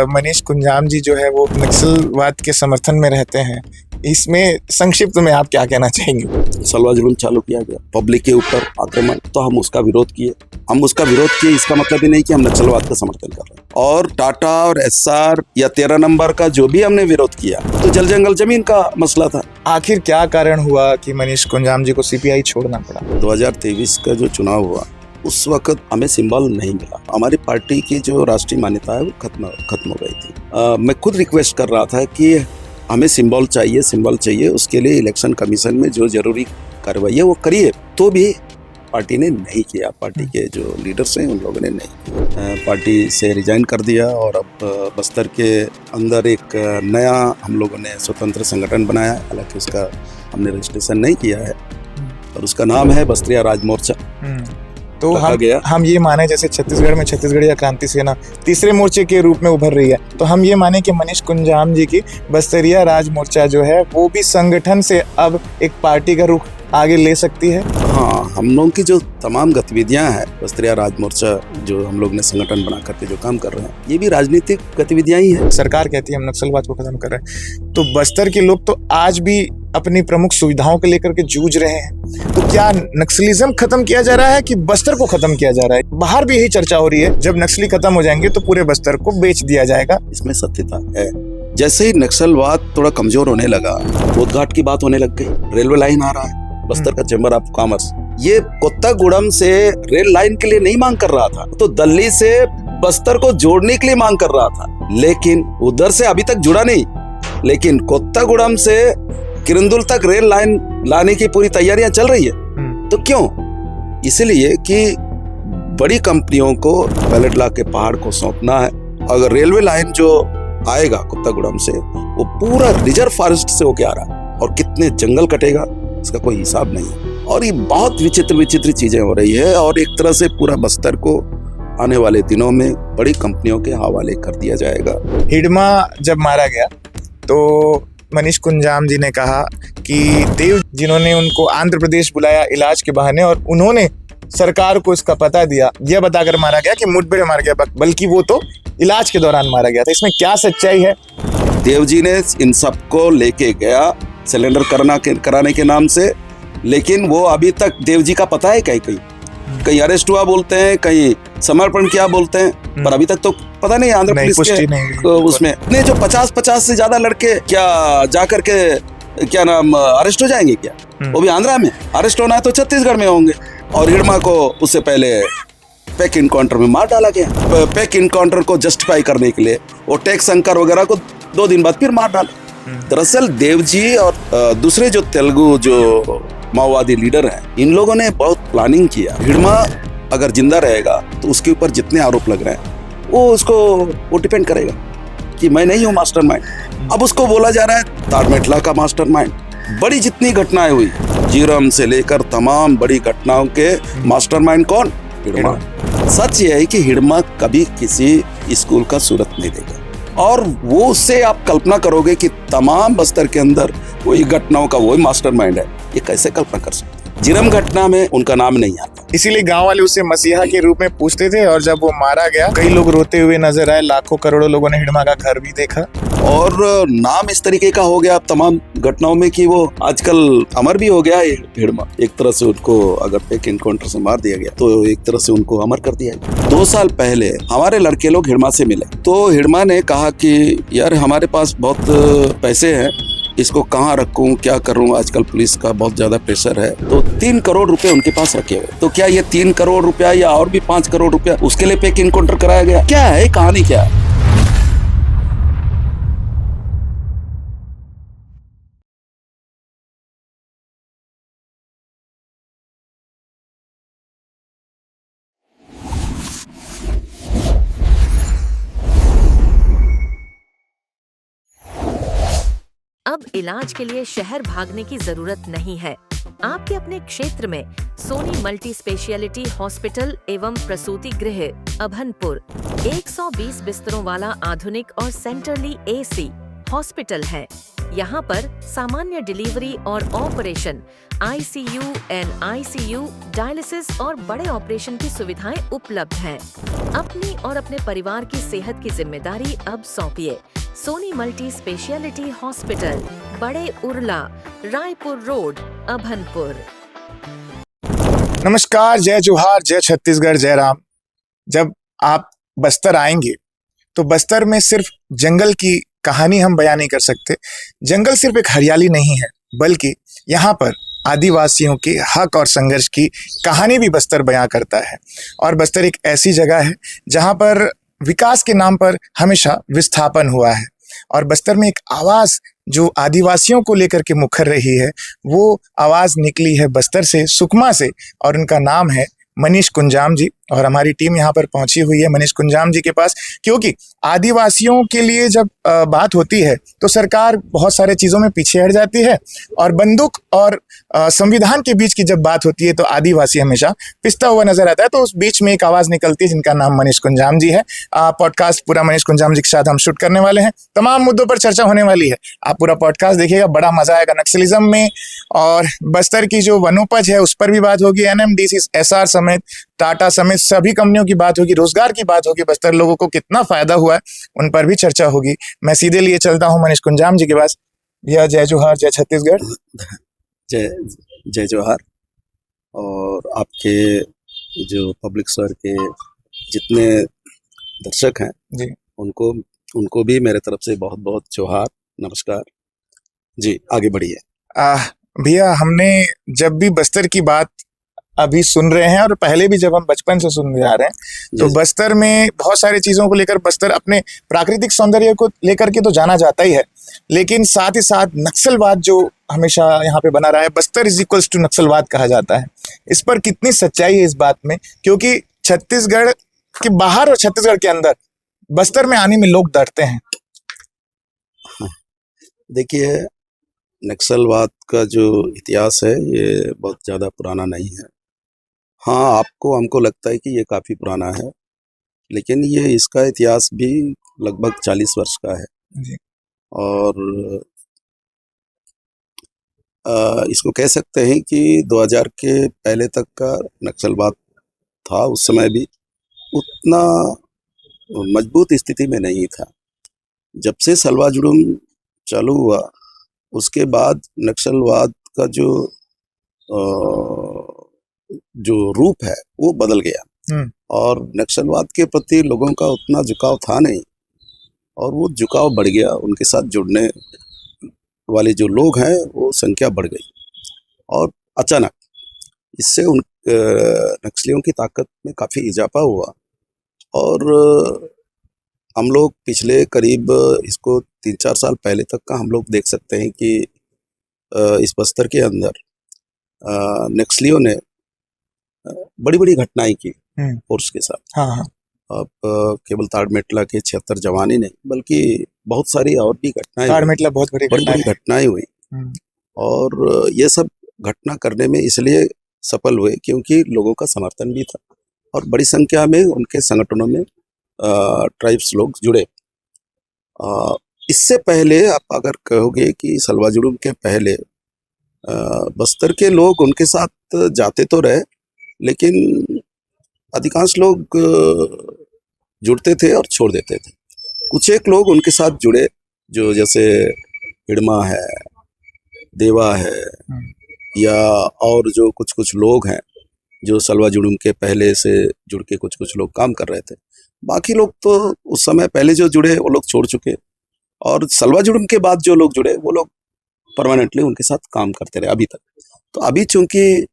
मनीष कुंजाम जी जो है वो नक्सलवाद के समर्थन में रहते हैं, इसमें संक्षिप्त में आप क्या कहना चाहेंगे? नक्सलवाद जब चालू किया गया पब्लिक के ऊपर आक्रमण, तो हम उसका विरोध किए। इसका मतलब ही नहीं कि हम नक्सलवाद का समर्थन कर रहे हैं। और टाटा और एसआर या 13 नंबर का जो भी हमने विरोध किया तो जल जंगल जमीन का मसला था। आखिर क्या कारण हुआ कि मनीष कुंजाम जी को सीपीआई छोड़ना पड़ा? 2023 का जो चुनाव हुआ उस वक्त हमें सिंबल नहीं मिला। हमारी पार्टी की जो राष्ट्रीय मान्यता है वो खत्म हो गई थी। मैं खुद रिक्वेस्ट कर रहा था कि हमें सिंबल चाहिए। उसके लिए इलेक्शन कमीशन में जो जरूरी कार्रवाई है वो करिए, तो भी पार्टी ने नहीं किया। पार्टी के जो लीडर्स हैं उन लोगों ने नहीं किया, पार्टी से रिजाइन कर दिया। और अब बस्तर के अंदर एक नया हम लोगों ने स्वतंत्र संगठन बनाया, हालांकि उसका हमने रजिस्ट्रेशन नहीं किया है और उसका नाम है बस्तरिया राज मोर्चा। तो हम ये माने जैसे छत्तीसगढ़ में छत्तीसगढ़िया क्रांति सेना तीसरे मोर्चे के रूप में उभर रही है, तो हम ये माने कि मनीष कुंजाम जी की बस्तरिया राज मोर्चा जो है वो भी संगठन से अब एक पार्टी का रुख आगे ले सकती है। हाँ, हम लोगों की जो तमाम गतिविधियां हैं, बस्तरिया राज मोर्चा जो हम लोग ने संगठन बना करके जो काम कर रहे हैं, ये भी राजनीतिक गतिविधियां ही है। सरकार कहती है हम नक्सलवाद को खत्म कर रहे हैं, तो बस्तर के लोग तो आज भी अपनी प्रमुख सुविधाओं को लेकर के जूझ रहे हैं। तो क्या नक्सलिज्म खत्म किया जा रहा है कि बस्तर को खत्म किया जा रहा है? बाहर भी यही चर्चा हो रही है, जब नक्सली खत्म हो जाएंगे तो पूरे बस्तर को बेच दिया जाएगा। इसमें सत्यता है। जैसे ही नक्सलवाद थोड़ा कमजोर होने लगा, बोधघाट की बात होने लग गई, रेलवे लाइन आ रहा है, बस्तर का चैम्बर ऑफ कॉमर्स ये कोत्तागुड़म से रेल लाइन के लिए नहीं मांग कर रहा था, तो दिल्ली से बस्तर को जोड़ने के लिए मांग कर रहा था, लेकिन उधर से अभी तक जुड़ा नहीं। लेकिन कोत्तागुड़म से किरंदुल तक रेल लाइन लाने की पूरी तैयारियां चल रही है। तो क्यों? इसलिए कि बड़ी कंपनियों को पैलेट ला के पहाड़ को सौंपना है। अगर रेलवे लाइन जो आएगा कोत्तागुड़म से वो पूरा रिजर्व फॉरेस्ट से होके आ रहा है, और कितने जंगल कटेगा इसका कोई हिसाब नहीं है। और ये बहुत विचित्र चीजें हो रही है, और एक तरह से पूरा बस्तर को आने वाले दिनों में बड़ी कंपनियों के हवाले कर दिया जाएगा। हिडमा जब मारा गया तो मनीष कुंजाम जी ने कहा कि देव जिन्होंने उनको आंध्र प्रदेश बुलाया इलाज के बहाने, और उन्होंने सरकार को इसका पता दिया, यह बताकर मारा गया कि मुठभेड़ मार गया, बल्कि वो तो इलाज के दौरान मारा गया था। इसमें क्या सच्चाई है? देव जी ने इन सबको लेके गया सिलेंडर कराने के नाम से, लेकिन वो अभी तक देव जी का पता है कहीं अरेस्ट हुआ बोलते हैं, कहीं समर्पण किया बोलते हैं, पर अभी तक तो पता नहीं। आंध्र प्रदेश के उसमें ने जो 50 से ज्यादा लड़के क्या जाकर के क्या नाम अरेस्ट हो जाएंगे क्या? वो भी आंध्रा में अरेस्ट होना है तो छत्तीसगढ़ में होंगे। और हिडमा को उससे पहले पैक इनकाउंटर में मार डाला गया। पैक इनकाउंटर को जस्टिफाई करने के लिए वो टैक्स शंकर वगैरह को 2 दिन बाद फिर मार डाला। दरअसल देव जी और दूसरे जो तेलुगु जो माओवादी लीडर हैं, इन लोगों ने बहुत प्लानिंग किया। हिडमा अगर जिंदा रहेगा तो उसके ऊपर जितने आरोप लग रहे हैं वो डिपेंड करेगा कि मैं नहीं हूँ मास्टरमाइंड। अब उसको बोला जा रहा है तारमेटला का मास्टरमाइंड। बड़ी जितनी घटनाएं हुई, जीरम से लेकर तमाम बड़ी घटनाओं के मास्टरमाइंड कौन? हिडमा। सच ये है कि हिडमा कभी किसी स्कूल का सूरत नहीं देगा, और वो उससे आप कल्पना करोगे कि तमाम बस्तर के अंदर वही घटनाओं का वही मास्टरमाइंड है, ये कैसे कल्पना कर सकते? जिरम घटना में उनका नाम नहीं आता, इसीलिए गांव वाले उसे मसीहा के रूप में पूछते थे। और जब वो मारा गया कई लोग रोते हुए नजर आए, लाखों करोड़ों लोगों ने हिडमा का घर भी देखा, और नाम इस तरीके का हो गया तमाम घटनाओं में कि वो आजकल अमर भी हो गया है हिडमा। एक तरह से उनको अगर पैक इनकाउंटर से मार दिया गया तो एक तरह से उनको अमर कर दिया गया। 2 साल पहले हमारे लड़के लोग हिडमा से मिले, तो हिडमा ने कहा कि यार हमारे पास बहुत पैसे हैं, इसको कहाँ रखूं, क्या करूं, आजकल पुलिस का बहुत ज्यादा प्रेशर है। तो 3 करोड़ रुपए उनके पास रखे हुए। तो क्या ये 3 करोड़ रुपया या और भी 5 करोड़ रुपया उसके लिए पैक इनकाउंटर कराया गया? क्या है कहानी, क्या है? अब इलाज के लिए शहर भागने की जरूरत नहीं है। आपके अपने क्षेत्र में सोनी मल्टी स्पेशलिटी हॉस्पिटल एवं प्रसूति गृह अभनपुर 120 बिस्तरों वाला आधुनिक और सेंट्रली एसी हॉस्पिटल है। यहाँ पर सामान्य डिलीवरी और ऑपरेशन, ICU, NICU, डायलिसिस और बड़े ऑपरेशन की सुविधाएं उपलब्ध हैं। अपनी और अपने परिवार की सेहत की जिम्मेदारी अब सौंपिए सोनी मल्टी स्पेशलिटी हॉस्पिटल, बड़े उरला, रायपुर रोड, अभनपुर। नमस्कार, जय जोहार, जय छत्तीसगढ़, जय राम। जब आप बस्तर आएंगे तो बस्तर में सिर्फ जंगल की कहानी हम बयान नहीं कर सकते। जंगल सिर्फ एक हरियाली नहीं है, बल्कि यहाँ पर आदिवासियों के हक और संघर्ष की कहानी भी बस्तर बयां करता है। और बस्तर एक ऐसी जगह है जहाँ पर विकास के नाम पर हमेशा विस्थापन हुआ है। और बस्तर में एक आवाज़ जो आदिवासियों को लेकर के मुखर रही है, वो आवाज़ निकली है बस्तर से, सुकमा से, और उनका नाम है मनीष कुंजाम जी। और हमारी टीम यहाँ पर पहुंची हुई है मनीष कुंजाम जी के पास, क्योंकि आदिवासियों के लिए जब बात होती है तो सरकार बहुत सारे चीज़ों में पीछे हट जाती है, और बंदूक और संविधान के बीच की जब बात होती है तो आदिवासी हमेशा पिसता हुआ नजर आता है। तो उस बीच में एक आवाज़ निकलती है जिनका नाम मनीष कुंजाम जी है। पॉडकास्ट पूरा मनीष कुंजाम जी के साथ हम शूट करने वाले हैं, तमाम मुद्दों पर चर्चा होने वाली है। आप पूरा पॉडकास्ट देखिएगा, बड़ा मजा आएगा। नक्सलिज्म में और बस्तर की जो वनोपज है उस पर भी बात होगी, एनएमडीसी, एसआर समेत, टाटा समेत सभी कंपनियों की बात होगी, रोजगार की बात होगी, बस्तर लोगों को कितना फायदा हुआ है उन पर भी चर्चा होगी। मैं सीधे लिए चलता हूँ मनीष कुंजाम जी के पास। भैया जय जोहार, जय छत्तीसगढ़। जय जय जोहार। और आपके जो पब्लिक स्वर के जितने दर्शक हैं जी, उनको भी मेरे तरफ से बहुत बहुत जोहार, नमस्कार जी। आगे बढ़िए। भैया, हमने जब भी बस्तर की बात अभी सुन रहे हैं और पहले भी जब हम बचपन से सुन आ रहे हैं, तो बस्तर में बहुत सारी चीज़ों को लेकर, बस्तर अपने प्राकृतिक सौंदर्य को लेकर के तो जाना जाता ही है, लेकिन साथ ही साथ नक्सलवाद जो हमेशा यहाँ पे बना रहा है, बस्तर इज इक्वल्स टू नक्सलवाद कहा जाता है। इस पर कितनी सच्चाई है इस बात में, क्योंकि छत्तीसगढ़ के बाहर और छत्तीसगढ़ के अंदर बस्तर में आने में लोग डरते हैं। देखिए, नक्सलवाद का जो इतिहास है ये बहुत ज़्यादा पुराना नहीं है। हाँ, हमको लगता है कि ये काफ़ी पुराना है, लेकिन ये इसका इतिहास भी लगभग 40 वर्ष का है। जी। और इसको कह सकते हैं कि 2000 के पहले तक का नक्सलवाद था, उस समय भी उतना मजबूत स्थिति में नहीं था। जब से सलवा जुड़ूम चालू हुआ उसके बाद नक्सलवाद का जो रूप है वो बदल गया, और नक्सलवाद के प्रति लोगों का उतना झुकाव था नहीं, और वो झुकाव बढ़ गया। उनके साथ जुड़ने वाले जो लोग हैं वो संख्या बढ़ गई, और अचानक इससे उन नक्सलियों की ताकत में काफ़ी इजाफा हुआ। और हम लोग पिछले करीब इसको 3-4 साल पहले तक का हम लोग देख सकते हैं कि इस बस्तर के अंदर नक्सलियों ने बड़ी बड़ी घटनाएं की फोर्स के साथ। हाँ हाँ। अब केवल ताड़मेटला के 76 जवान ही नहीं, बल्कि बहुत सारी और भी घटनाएं, ताड़मेटला बहुत बड़ी घटनाएं हुई। और ये सब घटना करने में इसलिए सफल हुए क्योंकि लोगों का समर्थन भी था, और बड़ी संख्या में उनके संगठनों में ट्राइब्स लोग जुड़े। इससे पहले आप अगर कहोगे कि सलवा जुड़ूम के पहले बस्तर के लोग उनके साथ जाते तो रहे, लेकिन अधिकांश लोग जुड़ते थे और छोड़ देते थे। कुछ एक लोग उनके साथ जुड़े, जो जैसे हिड़मा है, देवा है, या और जो कुछ लोग हैं जो सलवा जुड़ूम के पहले से जुड़ के कुछ लोग काम कर रहे थे। बाकी लोग तो उस समय पहले जो जुड़े वो लोग छोड़ चुके, और सलवा जुड़ूम के बाद जो लोग जुड़े वो लोग परमानेंटली उनके साथ काम करते रहे अभी तक। तो अभी चूंकि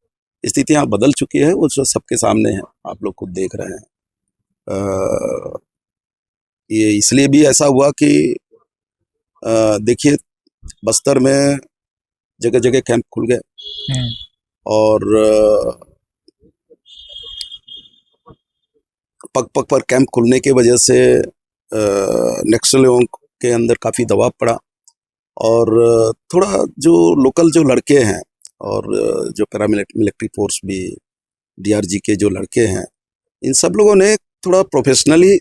स्थितियां बदल चुकी है, वो जो सबके सामने है, आप लोग खुद देख रहे हैं। ये इसलिए भी ऐसा हुआ कि देखिए, बस्तर में जगह जगह कैंप खुल गए, और पग पर कैंप खुलने की वजह से नक्सलियों के अंदर काफ़ी दबाव पड़ा, और थोड़ा जो लोकल जो लड़के हैं और जो पैरामिलिट्री फोर्स भी, डीआरजी के जो लड़के हैं, इन सब लोगों ने थोड़ा प्रोफेशनली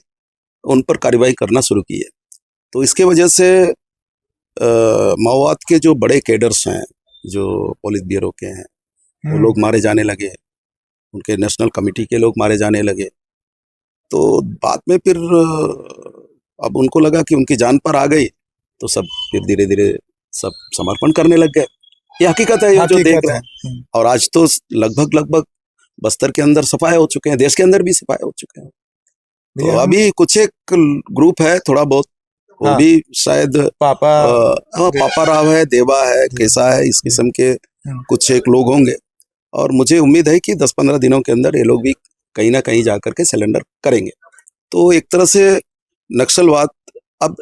उन पर कार्रवाई करना शुरू की है। तो इसके वजह से माओवाद के जो बड़े कैडर्स हैं, जो पुलिस ब्यूरो के हैं, वो लोग मारे जाने लगे, उनके नेशनल कमेटी के लोग मारे जाने लगे। तो बाद में फिर अब उनको लगा कि उनकी जान पर आ गई, तो सब फिर धीरे धीरे सब समर्पण करने लग गए। ये हकीकत है, ये जो देख हकीकत रहे है। हैं। और आज तो लगभग बस्तर के अंदर सफाए हो चुके हैं, देश के अंदर भी सफाए हो चुके हैं। तो भैया हम अभी कुछ एक ग्रुप है थोड़ा बहुत, वो हाँ। भी शायद पापा पापा राव है, देवा है, कैसा है, इस किस्म के कुछ एक लोग होंगे। और मुझे उम्मीद है कि 10-15 दिनों के अंदर ये लोग भी कहीं ना कहीं जाकर के सिलेंडर करेंगे। तो एक तरह से नक्सलवाद अब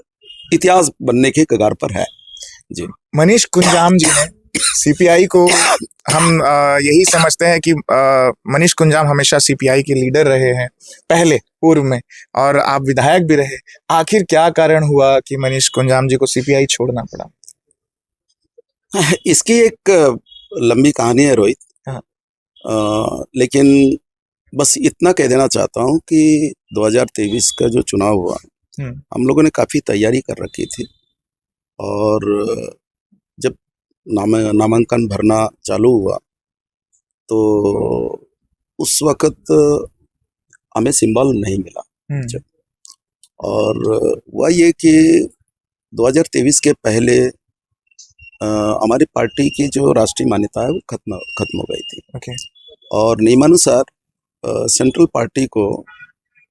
इतिहास बनने के कगार पर है। जी। मनीष कुंजाम जी ने सीपीआई को हम यही समझते हैं कि मनीष कुंजाम हमेशा सीपीआई के लीडर रहे हैं पहले पूर्व में, और आप विधायक भी रहे। आखिर क्या कारण हुआ कि मनीष कुंजाम जी को सीपीआई छोड़ना पड़ा? इसकी एक लंबी कहानी है रोहित। हाँ। लेकिन बस इतना कह देना चाहता हूँ कि 2023 का जो चुनाव हुआ, हम लोगों ने काफ़ी तैयारी कर रखी थी। और जब नामांकन भरना चालू हुआ तो उस वक़्त हमें सिंबल नहीं मिला। जब और हुआ ये कि 2023 के पहले हमारी पार्टी की जो राष्ट्रीय मान्यता है वो खत्म हो गई थी। ओके। और नियमानुसार सेंट्रल पार्टी को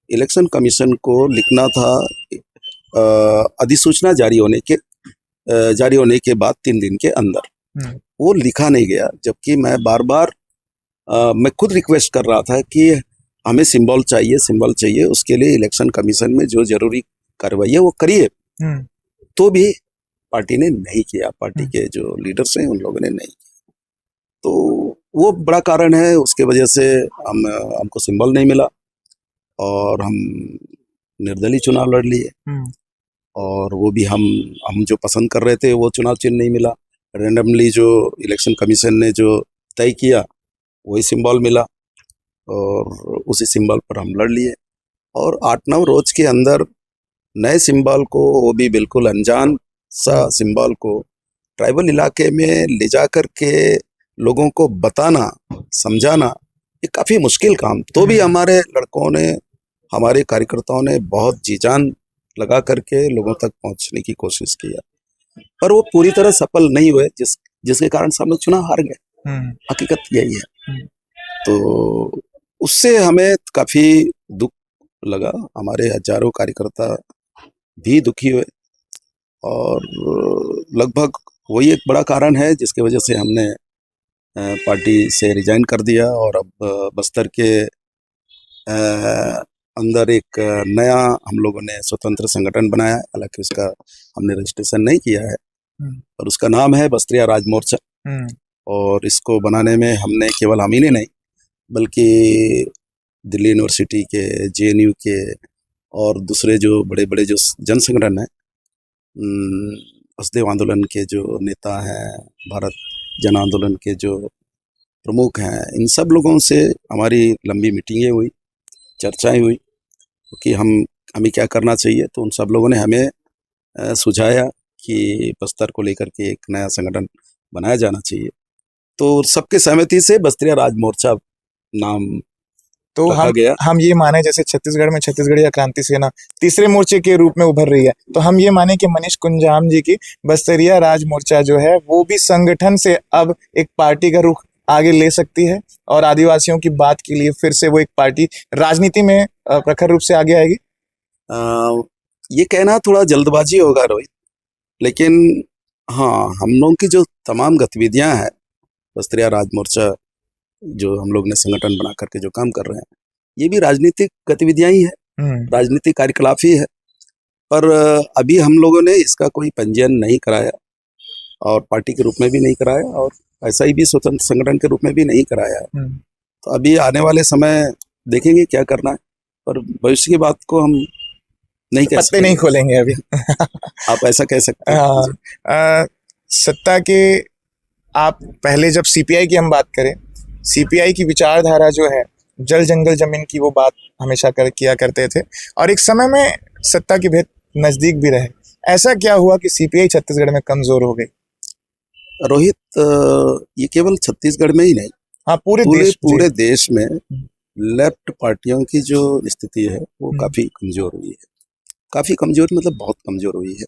इलेक्शन कमीशन को लिखना था अधिसूचना जारी होने के बाद 3 दिन के अंदर। वो लिखा नहीं गया, जबकि मैं बार बार मैं खुद रिक्वेस्ट कर रहा था कि हमें सिंबल चाहिए, उसके लिए इलेक्शन कमीशन में जो जरूरी कार्रवाई है वो करिए। तो भी पार्टी ने नहीं किया, पार्टी के जो लीडर्स हैं उन लोगों ने नहीं किया। तो वो बड़ा कारण है, उसके वजह से हमको सिंबल नहीं मिला और हम निर्दलीय चुनाव लड़ लिए। और वो भी हम जो पसंद कर रहे थे वो चुनाव चिन्ह नहीं मिला। रैंडमली जो इलेक्शन कमीशन ने जो तय किया वही सिंबल मिला और उसी सिंबल पर हम लड़ लिए। और 8-9 रोज के अंदर नए सिंबल को, वो भी बिल्कुल अनजान सा सिंबल को ट्राइबल इलाके में ले जा कर के लोगों को बताना, समझाना, ये काफ़ी मुश्किल काम। तो भी हमारे लड़कों ने, हमारे कार्यकर्ताओं ने बहुत जी जान लगा करके लोगों तक पहुंचने की कोशिश किया, पर वो पूरी तरह सफल नहीं हुए, जिसके कारण सब लोग चुनाव हार गए। हकीकत यही है। तो उससे हमें काफ़ी दुख लगा, हमारे हजारों कार्यकर्ता भी दुखी हुए और लगभग वही एक बड़ा कारण है जिसकी वजह से हमने पार्टी से रिजाइन कर दिया। और अब बस्तर के अंदर एक नया हम लोगों ने स्वतंत्र संगठन बनाया है, हालांकि उसका हमने रजिस्ट्रेशन नहीं किया है, और उसका नाम है बस्तरिया राज मोर्चा। और इसको बनाने में हमने केवल हम ही ने नहीं, बल्कि दिल्ली यूनिवर्सिटी के, जेएनयू के और दूसरे जो बड़े बड़े जो जन संगठन हैं, असदेव आंदोलन के जो नेता हैं, भारत जन आंदोलन के जो प्रमुख हैं, इन सब लोगों से हमारी लंबी मीटिंगें हुई, चर्चाएं हुई कि हमें क्या करना चाहिए। तो उन सब लोगों ने हमें सुझाया कि बस्तर को लेकर के एक नया संगठन बनाया जाना चाहिए। तो सबके सहमति से बस्तरिया राज मोर्चा नाम तो हम ये माने, जैसे छत्तीसगढ़ में छत्तीसगढ़िया क्रांति सेना तीसरे मोर्चे के रूप में उभर रही है, तो हम ये माने कि मनीष कुंजाम जी की बस्तरिया राज मोर्चा जो है वो भी संगठन से अब एक पार्टी का रुख आगे ले सकती है और आदिवासियों की बात के लिए फिर से वो एक पार्टी राजनीति में प्रखर रूप से आगे आएगी। ये कहना थोड़ा जल्दबाजी होगा रोहित, लेकिन हाँ, हम लोगों की जो तमाम गतिविधियां हैं, बस्तरिया राज मोर्चा जो हम लोग ने संगठन बना करके जो काम कर रहे हैं, ये भी राजनीतिक गतिविधियां ही है, राजनीतिक कार्यकलाप ही है। पर अभी हम लोगों ने इसका कोई पंजीयन नहीं कराया और पार्टी के रूप में भी नहीं कराया और ऐसा ही भी स्वतंत्र संगठन के रूप में भी नहीं कराया है। तो अभी आने वाले समय देखेंगे क्या करना है, पर भविष्य की बात को हम नहीं कह सकते, नहीं खोलेंगे अभी। आप ऐसा कह सकते हैं। सत्ता के आप पहले जब सीपीआई की हम बात करें, सीपीआई की विचारधारा जो है जल जंगल जमीन की, वो बात हमेशा किया करते थे और एक समय में सत्ता के भेद नजदीक भी रहे। ऐसा क्या हुआ कि सीपीआई छत्तीसगढ़ में कमजोर हो गई? रोहित, ये केवल छत्तीसगढ़ में ही नहीं, हाँ, पूरे देश में लेफ्ट पार्टियों की जो स्थिति है वो काफी कमजोर हुई है। काफी कमजोर मतलब बहुत कमजोर हुई है।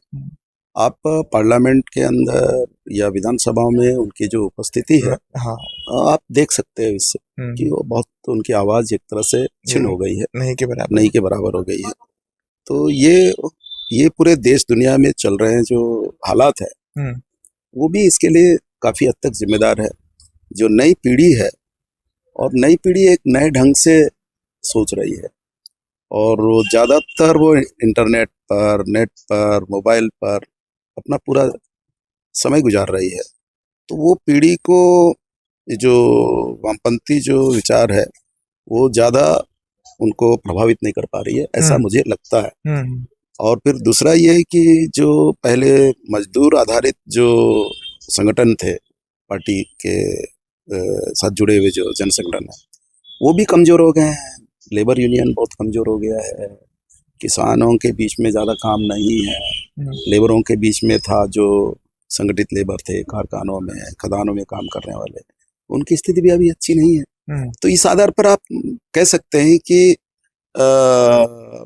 आप पार्लियामेंट के अंदर या विधानसभाओं में उनकी जो उपस्थिति है हाँ आप देख सकते हो इससे कि वो बहुत उनकी आवाज एक तरह से क्षीण हो गई है, नहीं के बराबर। नहीं के बराबर हो गई है। तो ये पूरे देश दुनिया में चल रहे हैं जो हालात है वो भी इसके लिए काफी हद तक जिम्मेदार है। जो नई पीढ़ी है और नई पीढ़ी एक नए ढंग से सोच रही है और वो ज़्यादातर वो इंटरनेट पर, नेट पर, मोबाइल पर अपना पूरा समय गुजार रही है। तो वो पीढ़ी को जो वामपंथी जो विचार है वो ज़्यादा उनको प्रभावित नहीं कर पा रही है, ऐसा मुझे लगता है। और फिर दूसरा ये है कि जो पहले मजदूर आधारित जो संगठन थे, पार्टी के साथ जुड़े हुए जो जन संगठन है वो भी कमज़ोर हो गए हैं। लेबर यूनियन बहुत कमज़ोर हो गया है। किसानों के बीच में ज़्यादा काम नहीं है। लेबरों के बीच में था जो संगठित लेबर थे, कारखानों में, खदानों में काम करने वाले, उनकी स्थिति भी अभी अच्छी नहीं है। तो इस आधार पर आप कह सकते हैं कि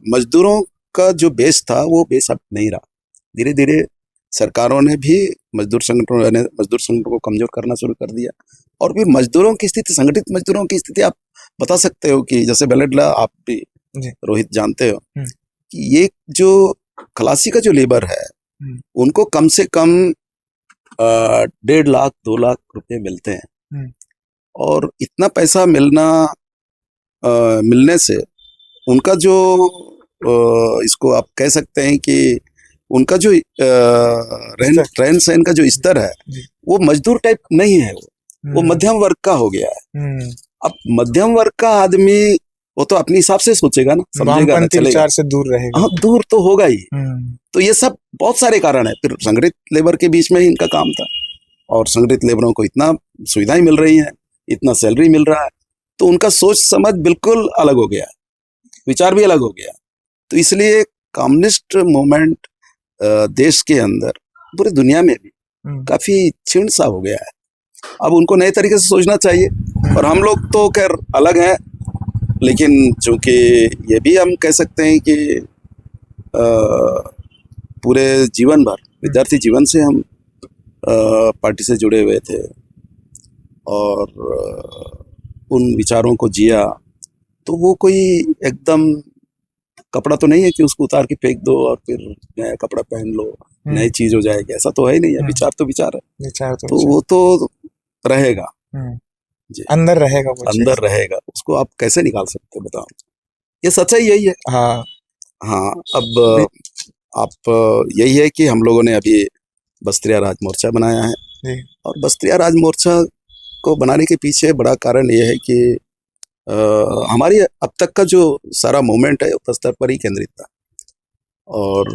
मजदूरों का जो बेस था वो बेस अब नहीं रहा। धीरे धीरे सरकारों ने भी मजदूर संगठनों को कमजोर करना शुरू कर दिया। और भी मजदूरों की स्थिति, संगठित मजदूरों की स्थिति आप बता सकते हो कि जैसे बेलेडला आप भी रोहित जानते हो कि ये जो खलासी का जो लेबर है उनको कम से कम 1.5 लाख 2 लाख रुपए मिलते हैं। और इतना पैसा मिलने से उनका जो इसको आप कह सकते हैं कि उनका जो रहन सहन का जो स्तर है वो मजदूर टाइप नहीं है, वो मध्यम वर्ग का हो गया है। अब मध्यम वर्ग का आदमी वो तो अपने हिसाब से सोचेगा ना, समझेगा ना, चलेगा, विचार से दूर रहेगा। हाँ, दूर तो होगा ही। तो ये सब बहुत सारे कारण है। फिर संगठित लेबर के बीच में ही इनका काम था और संगठित लेबरों को इतना सुविधाएं मिल रही हैं, इतना सैलरी मिल रहा है, तो उनका सोच समझ बिल्कुल अलग हो गया, विचार भी अलग हो गया। तो इसलिए कम्युनिस्ट मूवमेंट देश के अंदर, पूरी दुनिया में भी काफी क्षीण सा हो गया है। अब उनको नए तरीके से सोचना चाहिए। और हम लोग तो खैर अलग हैं, लेकिन चूंकि ये भी हम कह सकते हैं कि पूरे जीवन भर विद्यार्थी जीवन से हम पार्टी से जुड़े हुए थे और उन विचारों को जिया, तो वो कोई एकदम कपड़ा तो नहीं है कि उसको उतार के फेंक दो और फिर नया कपड़ा पहन लो, नई चीज हो जाएगी, ऐसा तो है ही नहीं है। विचार तो विचार है, विचार तो वो तो रहेगा, अंदर रहेगा, वो अंदर रहेगा, उसको आप कैसे निकाल सकते हो बताओ। ये सच्चाई यही है। हाँ, अब आप यही है कि हम लोगों ने अभी बस्तिया राज मोर्चा बनाया है और बस्तिया राज मोर्चा को बनाने के पीछे बड़ा कारण ये है कि हमारी अब तक का जो सारा मूवमेंट है बस्तर पर ही केंद्रित था। और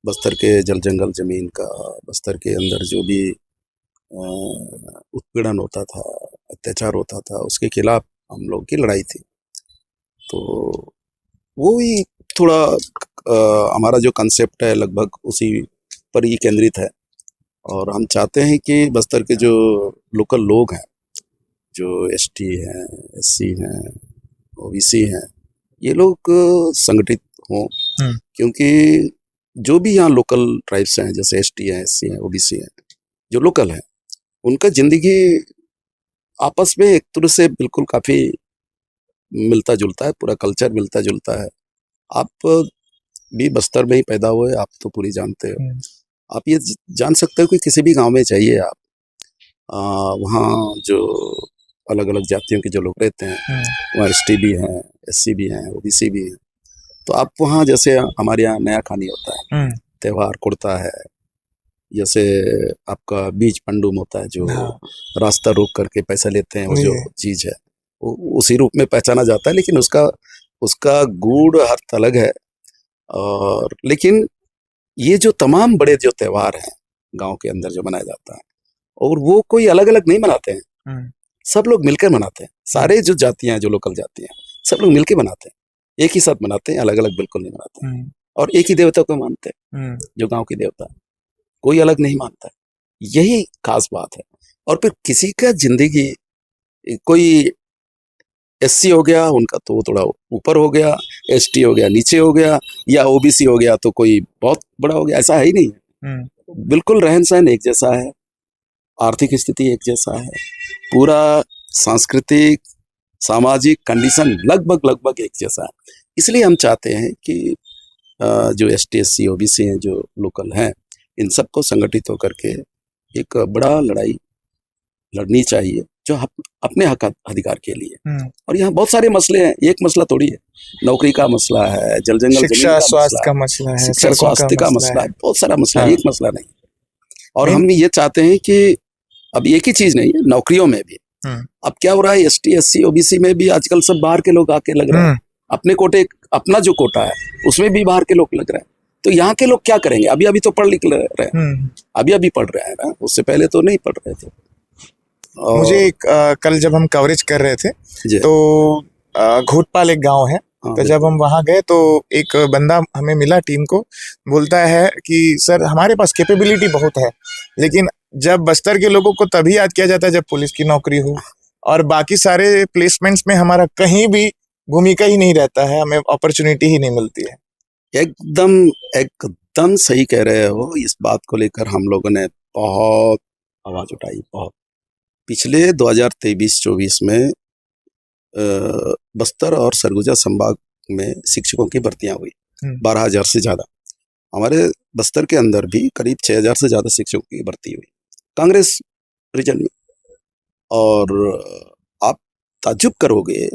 बस्तर के जल जंगल जमीन का, बस्तर के अंदर जो भी उत्पीड़न होता था, अत्याचार होता था, उसके खिलाफ हम लोग की लड़ाई थी। तो वो ही थोड़ा हमारा जो कंसेप्ट है लगभग उसी पर ही केंद्रित है। और हम चाहते हैं कि बस्तर के जो लोकल लोग हैं, जो एसटी हैं, एससी हैं, ओबीसी हैं, ये लोग संगठित हों। क्योंकि जो भी यहाँ लोकल ट्राइब्स हैं, जैसे एसटी हैं, एससी हैं, ओबीसी हैं, जो लोकल हैं, उनका जिंदगी आपस में एक तरह से बिल्कुल काफी मिलता जुलता है, पूरा कल्चर मिलता जुलता है। आप भी बस्तर में ही पैदा हुए, आप तो पूरी जानते हो। आप ये जान सकते हो कि किसी भी गांव में जाइए आप, वहाँ जो अलग अलग जातियों के जो लोग रहते हैं, वहाँ एसटी भी हैं, एससी भी हैं, ओबीसी भी हैं। तो आप वहाँ, जैसे हमारे यहाँ नया खानी होता है, त्योहार कुड़ता है, जैसे आपका बीज पंडुम होता है, जो रास्ता रोक करके पैसा लेते हैं, वो जो चीज है वो उसी रूप में पहचाना जाता है। लेकिन उसका गूढ़ अर्थ अलग है। और लेकिन ये जो तमाम बड़े जो त्योहार हैं गांव के अंदर जो मनाया जाता है, और वो कोई अलग अलग नहीं मनाते हैं, सब लोग मिलकर मनाते हैं। सारे जो जातियां हैं, जो लोकल जातियां हैं, सब लोग मिलकर मनाते हैं, एक ही साथ मनाते हैं, अलग अलग बिल्कुल नहीं मनाते। और एक ही देवता को मानते हैं, जो गांव की देवता, कोई अलग नहीं मानता है। यही खास बात है। और फिर किसी का जिंदगी कोई एससी हो गया उनका तो वो थोड़ा ऊपर हो गया, एसटी हो गया नीचे हो गया, या ओबीसी हो गया तो कोई बहुत बड़ा हो गया, ऐसा है ही नहीं है। बिल्कुल रहन सहन एक जैसा है, आर्थिक स्थिति एक जैसा है, पूरा सांस्कृतिक सामाजिक कंडीशन लगभग एक जैसा है। इसलिए हम चाहते हैं कि जो एसटी एससी ओबीसी हैं जो लोकल हैं, इन सबको संगठित होकर के एक बड़ा लड़ाई लड़नी चाहिए जो अपने हक अधिकार के लिए। और यहाँ बहुत सारे मसले हैं, एक मसला थोड़ी है, नौकरी का मसला है, जल जंगल जमीन शिक्षा का स्वास्थ्य का मसला मसला है, है, शिक्षा सड़कों स्वास्थ्य का मसला है, बहुत सारा मसला है, हाँ। एक मसला नहीं। और मेन- हम ये चाहते हैं कि अब एक ही चीज नहीं है, नौकरियों में भी अब क्या हो रहा है, एसटी एससी ओबीसी में भी आजकल सब बाहर के लोग आके लग रहे हैं, अपने कोटे, अपना जो कोटा है उसमें भी बाहर के लोग लग रहे हैं। तो यहाँ के लोग क्या करेंगे? अभी अभी तो पढ़ लिख रहे हैं, अभी अभी पढ़ रहे हैं ना, उससे पहले तो नहीं पढ़ रहे थे। और मुझे कल जब हम कवरेज कर रहे थे जी, तो घोटपाल एक गांव है, हाँ, तो जब हम वहां गए तो एक बंदा हमें मिला टीम को, बोलता है कि सर हमारे पास कैपेबिलिटी बहुत है, लेकिन जब बस्तर के लोगों को तभी याद किया जाता है जब पुलिस की नौकरी हो, और बाकी सारे प्लेसमेंट्स में हमारा कहीं भी भूमिका ही नहीं रहता है, हमें अपॉर्चुनिटी ही नहीं मिलती है। एकदम सही कह रहे हो। इस बात को लेकर हम लोगों ने बहुत आवाज उठाई, बहुत। पिछले 2023-24 में बस्तर और सरगुजा संभाग में शिक्षकों की भर्तियां हुई 12,000 से ज्यादा। हमारे बस्तर के अंदर भी करीब 6,000 से ज्यादा शिक्षकों की भर्ती हुई कांग्रेस रीजन में। और आप ताज्जुब करोगे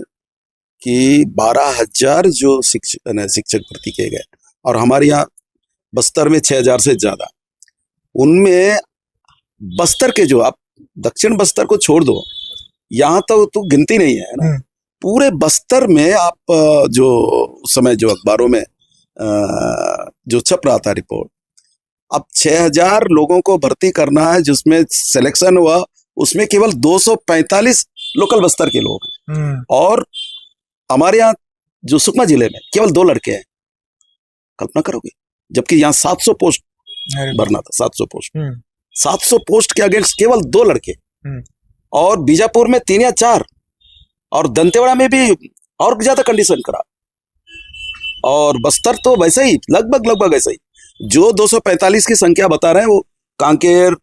कि 12,000 जो शिक्षक भर्ती किए गए, और हमारे यहाँ बस्तर में 6,000 से ज्यादा। उनमें बस्तर के जो, आप दक्षिण बस्तर को छोड़ दो, यहाँ तो गिनती नहीं है ना, पूरे बस्तर में आप जो उस समय जो अखबारों में जो छप रहा था रिपोर्ट, अब 6,000 लोगों को भर्ती करना है, जिसमें सिलेक्शन हुआ उसमें केवल 245 लोकल बस्तर के लोग हैं। और हमारे यहाँ जो सुकमा जिले में केवल 2 लड़के हैं, कल्पना करोगे, जबकि यहाँ 700 पोस्ट भरना था, 700 पोस्ट, 700 पोस्ट के अगेंस्ट केवल 2 लड़के। और बीजापुर में 3 या 4, और दंतेवाड़ा में भी और ज्यादा कंडीशन खराब। और बस्तर तो वैसे ही लगभग ऐसा ही, जो 245 की संख्या बता रहे हैं वो कांकेर,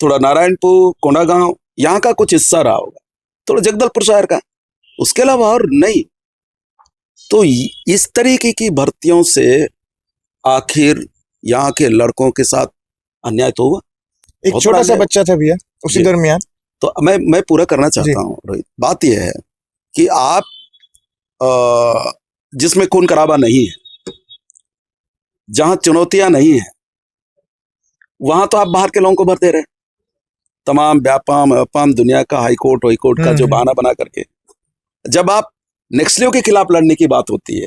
थोड़ा नारायणपुर, कोंडागांव, यहाँ का कुछ हिस्सा रहा होगा, थोड़ा जगदलपुर शहर का, उसके अलावा और नहीं। तो इस तरीके की भर्तियों से आखिर यहाँ के लड़कों के साथ अन्याय तो हुआ। एक छोटा सा बच्चा था भैया उसी दरमियान, तो मैं पूरा करना चाहता हूँ रोहित। बात यह है कि आप जिसमें खून खराबा नहीं है, जहां चुनौतियां नहीं है, वहां तो आप बाहर के लोगों को भर दे रहे हैं, तमाम व्यापाम दुनिया का, हाईकोर्ट वाईकोर्ट का जो बहाना बना करके। जब आप नक्सलियों के खिलाफ लड़ने की बात होती है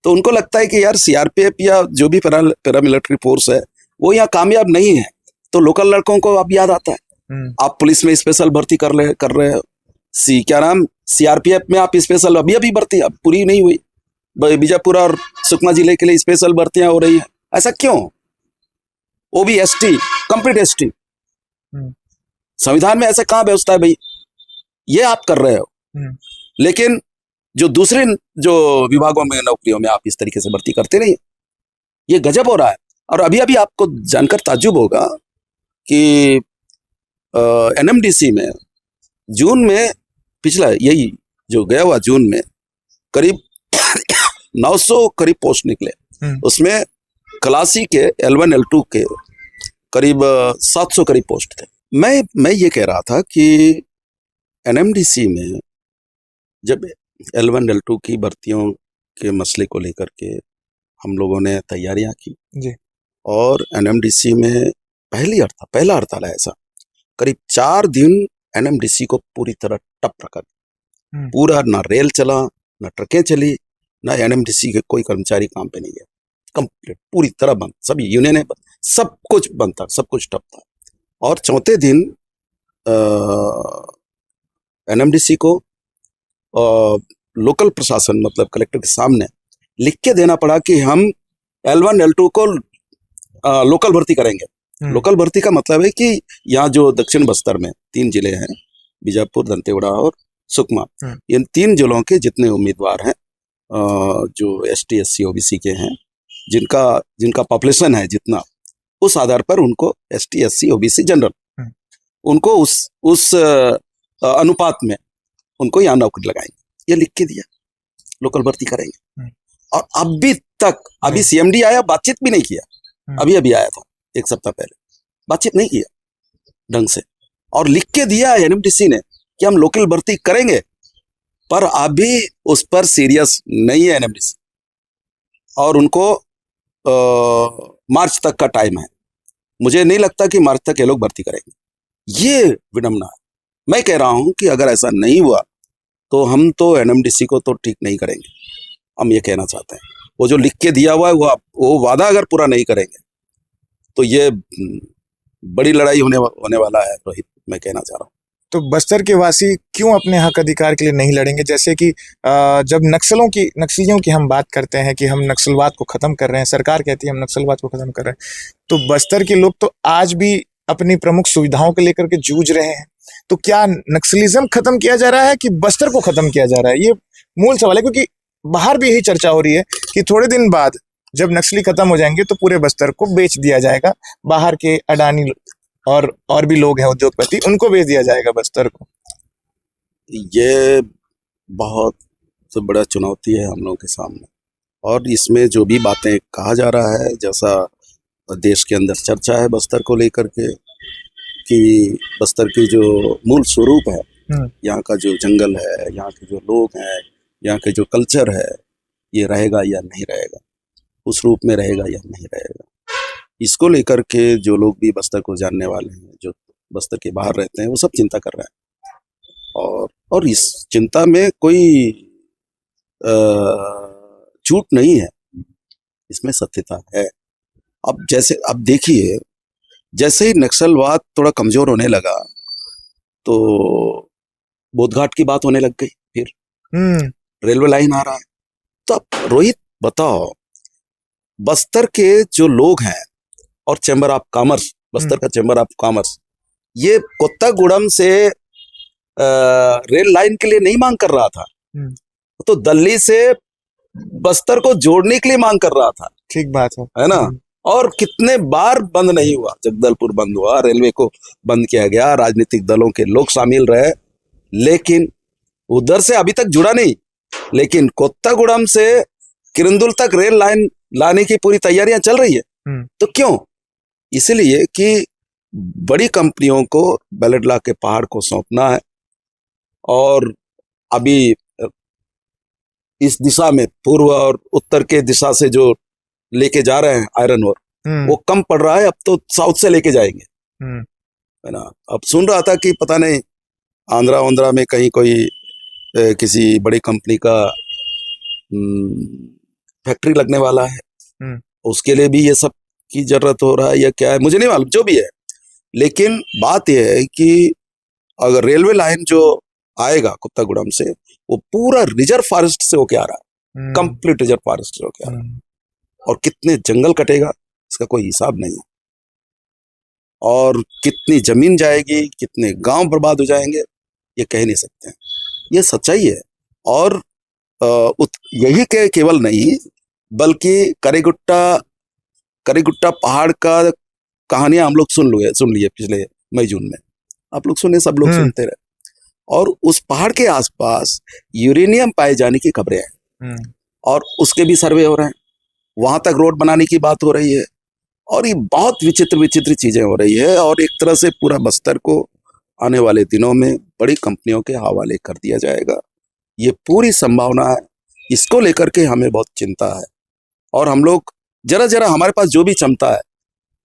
तो उनको लगता है कि यार सीआरपीएफ या जो भी पैरामिलिट्री फोर्स है वो यहाँ कामयाब नहीं है, तो लोकल लड़कों को अब याद आता है। आप पुलिस में स्पेशल भर्ती कर रहे हो, सीआरपीएफ में आप स्पेशल अभी भर्ती अब पूरी नहीं हुई, बीजापुर और सुकमा जिले के लिए स्पेशल भर्तियां हो रही है। ऐसा क्यों? वो भी एसटी, कंप्लीट एसटी। संविधान में ऐसा कहाँ व्यवस्था है भाई? ये आप कर रहे हो, लेकिन जो दूसरे जो विभागों में, नौकरियों में आप इस तरीके से भर्ती करते नहीं। ये गजब हो रहा है। और अभी आपको जानकर ताज्जुब होगा कि एनएमडीसी में जून में, पिछला यही जो गया हुआ जून में, करीब 900 करीब पोस्ट निकले। उसमें खलासी के L1 L2 के करीब 700 करीब पोस्ट थे। मैं ये कह रहा था कि एनएमडीसी में जब L1 L2 की भर्तियों के मसले को लेकर के हम लोगों ने तैयारियां की जी, और एनएमडीसी में पहला हड़ताल है ऐसा, करीब 4 दिन एनएमडीसी को पूरी तरह टप रखा। पूरा ना रेल चला, ना ट्रकें चली, ना एनएमडीसी के कोई कर्मचारी काम पे नहीं गया, कंप्लीट पूरी तरह बंद, सभी यूनियन बंद, सब कुछ बंद था, सब कुछ ठप था। और चौथे दिन एनएमडीसी को लोकल प्रशासन मतलब कलेक्टर के सामने लिख के देना पड़ा कि हम L1 L2 को लोकल भर्ती करेंगे। लोकल भर्ती का मतलब है कि यहाँ जो दक्षिण बस्तर में 3 जिले हैं, बीजापुर, दंतेवाड़ा और सुकमा, हम्म। इन 3 जिलों के जितने उम्मीदवार हैं जो ST SC OBC के हैं, जिनका पॉपुलेशन है जितना, उस आधार पर उनको ST SC OBC जनरल, हम्म। उनको उस अनुपात में उनको यहाँ नौकरी लगाएंगे, ये लिख के दिया, लोकल भर्ती करेंगे। हम्म। और अभी CMD आया, बातचीत भी नहीं किया, अभी आया था 1 सप्ताह पहले, बातचीत नहीं किया ढंग से, और लिख के दिया NMDC ने कि हम लोकल भर्ती करेंगे, पर अभी उस पर सीरियस नहीं है NMDC, और उनको मार्च तक का टाइम है। मुझे नहीं लगता कि मार्च तक ये लोग भर्ती करेंगे, ये विडंबना है। मैं कह रहा हूं कि अगर ऐसा नहीं हुआ तो हम तो NMDC को तो ठीक नहीं करेंगे, हम ये कहना चाहते हैं। वो जो लिख के दिया हुआ है वो वादा अगर पूरा नहीं करेंगे तो ये बड़ी लड़ाई होने वाला है रोहित, मैं कहना चाह रहा हूँ। तो बस्तर के वासी क्यों अपने हक अधिकार के लिए नहीं लड़ेंगे? जैसे कि जब नक्सलियों की हम बात करते हैं कि हम नक्सलवाद को खत्म कर रहे हैं, सरकार कहती है हम नक्सलवाद को खत्म कर रहे हैं, तो बस्तर के लोग तो आज भी अपनी प्रमुख सुविधाओं को लेकर के जूझ रहे हैं। तो क्या नक्सलिज्म खत्म किया जा रहा है कि बस्तर को खत्म किया जा रहा है? ये मूल सवाल है, क्योंकि बाहर भी यही चर्चा हो रही है कि थोड़े दिन बाद जब नक्सली खत्म हो जाएंगे तो पूरे बस्तर को बेच दिया जाएगा, बाहर के अडानी और भी लोग हैं उद्योगपति, उनको बेच दिया जाएगा बस्तर को। ये बहुत बड़ा चुनौती है हम लोगों के सामने, और इसमें जो भी बातें कहा जा रहा है, जैसा देश के अंदर चर्चा है बस्तर को लेकर के कि बस्तर की जो मूल स्वरूप है, यहाँ का जो जंगल है, यहाँ के जो लोग हैं, यहाँ के जो कल्चर है, ये रहेगा या नहीं रहेगा, उस रूप में रहेगा या नहीं रहेगा, इसको लेकर के जो लोग भी बस्तर को जानने वाले हैं, जो बस्तर के बाहर रहते हैं, वो सब चिंता कर रहे हैं। और इस चिंता में कोई झूठ नहीं है, इसमें सत्यता है। अब देखिए, जैसे ही नक्सलवाद थोड़ा कमजोर होने लगा तो बोधघाट की बात होने लग गई, फिर रेलवे लाइन आ रहा है। तो अब रोहित बताओ, बस्तर के जो लोग हैं और चैम्बर ऑफ कॉमर्स, बस्तर का चैम्बर ऑफ कॉमर्स, ये कोत्तागुड़म से रेल लाइन के लिए नहीं मांग कर रहा था, तो दिल्ली से बस्तर को जोड़ने के लिए मांग कर रहा था। ठीक बात है ना? और कितने बार बंद नहीं हुआ, जगदलपुर बंद हुआ, रेलवे को बंद किया गया, राजनीतिक दलों के लोग शामिल रहे, लेकिन उधर से अभी तक जुड़ा नहीं। लेकिन कोत्तागुड़म से किरंदुल तक रेल लाइन लाने की पूरी तैयारियां चल रही है। तो क्यों? इसलिए कि बड़ी कंपनियों को बेलडला के पहाड़ को सौंपना है, और अभी इस दिशा में पूर्व और उत्तर के दिशा से जो लेके जा रहे हैं आयरन ओर, वो कम पड़ रहा है, अब तो साउथ से लेके जाएंगे, है ना? अब सुन रहा था कि पता नहीं आंध्रा में कहीं कोई किसी बड़ी कंपनी का फैक्ट्री लगने वाला है, उसके लिए भी ये सब की जरूरत हो रहा है या क्या है, मुझे नहीं मालूम, जो भी है। लेकिन बात यह है कि अगर रेलवे लाइन जो आएगा कोत्तागुड़म से, वो पूरा रिजर्व फॉरेस्ट से होके आ रहा है, कंप्लीट रिजर्व फॉरेस्ट से होके आ रहा है, और कितने जंगल कटेगा इसका कोई हिसाब नहीं है, और कितनी जमीन जाएगी, कितने गांव बर्बाद हो जाएंगे, ये कह नहीं सकते हैं, ये सच्चाई है। और यही केवल नहीं, बल्कि करीगुट्टा पहाड़ का कहानियां हम लोग सुन लिए पिछले मई जून में, आप लोग सुने, सब लोग सुनते रहे। और उस पहाड़ के आसपास यूरेनियम पाए जाने की खबरें हैं, और उसके भी सर्वे हो रहे हैं, वहां तक रोड बनाने की बात हो रही है, और ये बहुत विचित्र चीजें हो रही है, और एक तरह से पूरा बस्तर को आने वाले दिनों में बड़ी कंपनियों के हवाले कर दिया जाएगा, ये पूरी संभावना है। इसको लेकर के हमें बहुत चिंता है, और हम लोग जरा हमारे पास जो भी क्षमता है,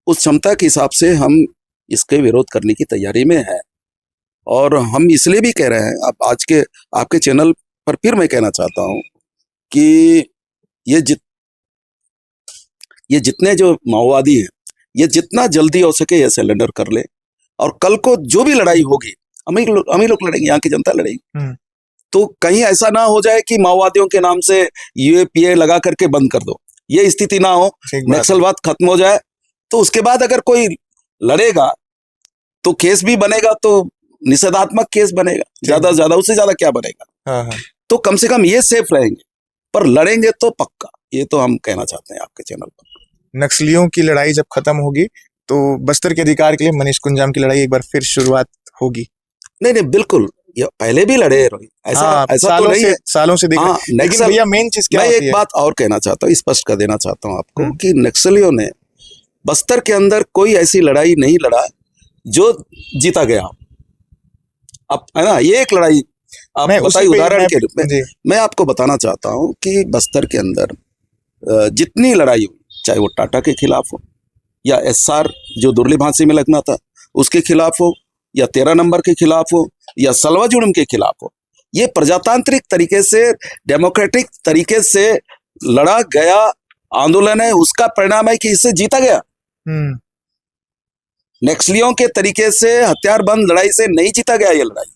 उस क्षमता के हिसाब से हम इसके विरोध करने की तैयारी में है। और हम इसलिए भी कह रहे हैं, अब आज के आपके चैनल पर फिर मैं कहना चाहता हूं कि ये जितने जो माओवादी हैं, ये जितना जल्दी हो सके ये सरेंडर कर ले, और कल को जो भी लड़ाई होगी हम ही लोग लड़ेंगे, यहाँ की जनता लड़ेगी। तो कहीं ऐसा ना हो जाए कि माओवादियों के नाम से UAPA लगा करके बंद कर दो, ये स्थिति ना हो, नक्सलवाद खत्म हो जाए, तो उसके बाद अगर कोई लड़ेगा तो केस भी बनेगा, तो निषेधात्मक केस बनेगा, ज्यादा से ज्यादा, उससे ज्यादा क्या बनेगा। हाँ हाँ। तो कम से कम ये सेफ रहेंगे, पर लड़ेंगे तो पक्का, ये तो हम कहना चाहते हैं आपके चैनल पर। नक्सलियों की लड़ाई जब खत्म होगी तो बस्तर के अधिकार के लिए मनीष कुंजाम की लड़ाई एक बार फिर शुरुआत होगी। नहीं नहीं, बिल्कुल, ये पहले भी लड़े हैं रोहित, ऐसा हाँ, ऐसा तो सालों नहीं से है। सालों से देख रहे हाँ, हैं। लेकिन नक्सल, भैया मेन चीज क्या मैं होती एक है? बात और कहना चाहता हूँ, स्पष्ट कर देना चाहता हूँ आपको हम्म। कि नक्सलियों ने बस्तर के अंदर कोई ऐसी लड़ाई नहीं लड़ा जो जीता गया हो। अब है ना, ये एक लड़ाई आप मैं उसी बताइए पे उदाहरण के रूप में। जी मैं आपको बताना चाहता हूँ कि बस्तर के अंदर जितनी लड़ाई हुई, चाहे वो टाटा के खिलाफ हो, या एसआर जो दुर्ली भांसी में लगना था उसके खिलाफ हो, या 13 नंबर के खिलाफ हो, या सलवा जुर्म के खिलाफ हो, ये प्रजातांत्रिक तरीके से, डेमोक्रेटिक तरीके से लड़ा गया आंदोलन है। उसका परिणाम है कि इससे जीता गया। हम्म। नक्सलियों के तरीके से हथियारबंद लड़ाई से नहीं जीता गया ये लड़ाई।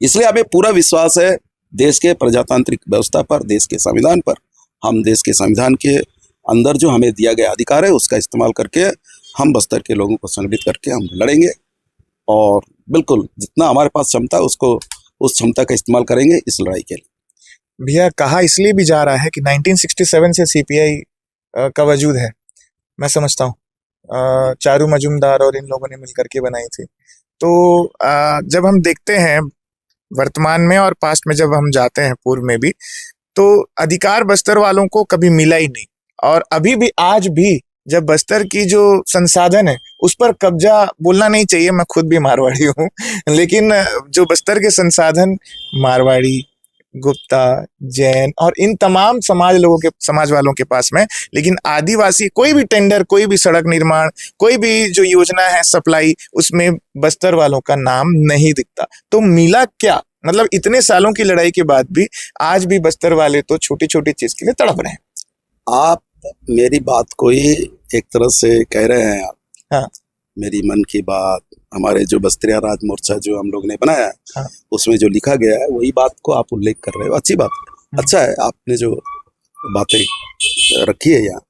इसलिए हमें पूरा विश्वास है देश के प्रजातांत्रिक व्यवस्था पर, देश के संविधान पर। हम देश के संविधान के अंदर जो हमें दिया गया अधिकार है उसका इस्तेमाल करके हम बस्तर के लोगों को संगठित करके हम लड़ेंगे, और बिल्कुल जितना हमारे पास क्षमता है उसको, उस क्षमता का इस्तेमाल करेंगे इस लड़ाई के लिए। भैया कहा इसलिए भी जा रहा है कि 1967 से सीपीआई का वजूद है। मैं समझता हूँ चारू मजूमदार और इन लोगों ने मिलकर के बनाई थी। तो जब हम देखते हैं वर्तमान में और पास्ट में, जब हम जाते हैं पूर्व में भी, तो अधिकार बस्तर वालों को कभी मिला ही नहीं। और अभी भी, आज भी जब बस्तर की जो संसाधन है उस पर कब्जा, बोलना नहीं चाहिए, मैं खुद भी मारवाड़ी हूँ, लेकिन जो बस्तर के संसाधन मारवाड़ी, गुप्ता, जैन और इन तमाम समाज वालों के पास में, लेकिन आदिवासी कोई भी टेंडर, कोई भी सड़क निर्माण, कोई भी जो योजना है सप्लाई, उसमें बस्तर वालों का नाम नहीं दिखता। तो मिला क्या? मतलब इतने सालों की लड़ाई के बाद भी आज भी बस्तर वाले तो छोटी छोटी चीज के लिए तड़प रहे हैं। आप मेरी बात को ही एक तरह से कह रहे हैं आप। हाँ। मेरी मन की बात, हमारे जो बस्तरिया राज मोर्चा जो हम लोग ने बनाया है, हाँ। उसमें जो लिखा गया है वही बात को आप उल्लेख कर रहे हो। अच्छी बात है, अच्छा है आपने जो बातें रखी है यहाँ।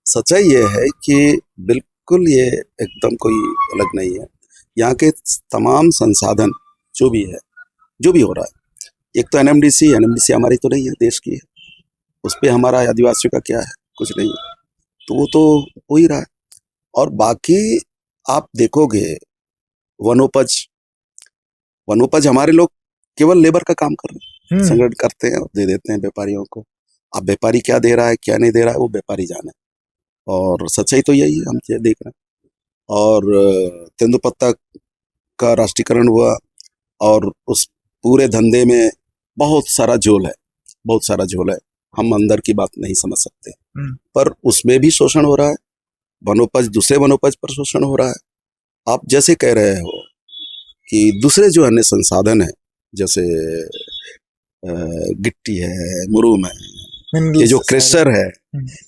सच्चाई ये है कि बिल्कुल ये एकदम कोई अलग नहीं है। यहाँ के तमाम संसाधन जो भी है, जो भी हो रहा है, एक तो एनएमडीसी हमारी तो नहीं है, देश की है, उस पर हमारा आदिवासियों का क्या है, कुछ नहीं है, तो वो तो हो ही रहा है। और बाकी आप देखोगे वनोपज हमारे लोग केवल लेबर का काम कर रहे हैं, संग्रहण करते हैं और दे देते हैं व्यापारियों को। अब व्यापारी क्या दे रहा है क्या नहीं दे रहा है वो व्यापारी जाने, और सच्चाई तो यही है, हम ये देख रहे हैं। और तेंदुपत्ता का राष्ट्रीयकरण हुआ और उस पूरे धंधे में बहुत सारा झोल है, बहुत सारा झोल है। हम अंदर की बात नहीं समझ सकते, पर उसमें भी शोषण हो रहा है, वनोपज, दूसरे वनोपज पर शोषण हो रहा है। आप जैसे कह रहे हो कि दूसरे जो अन्य संसाधन है, जैसे गिट्टी है, मुरूम है, ये जो क्रेशर है,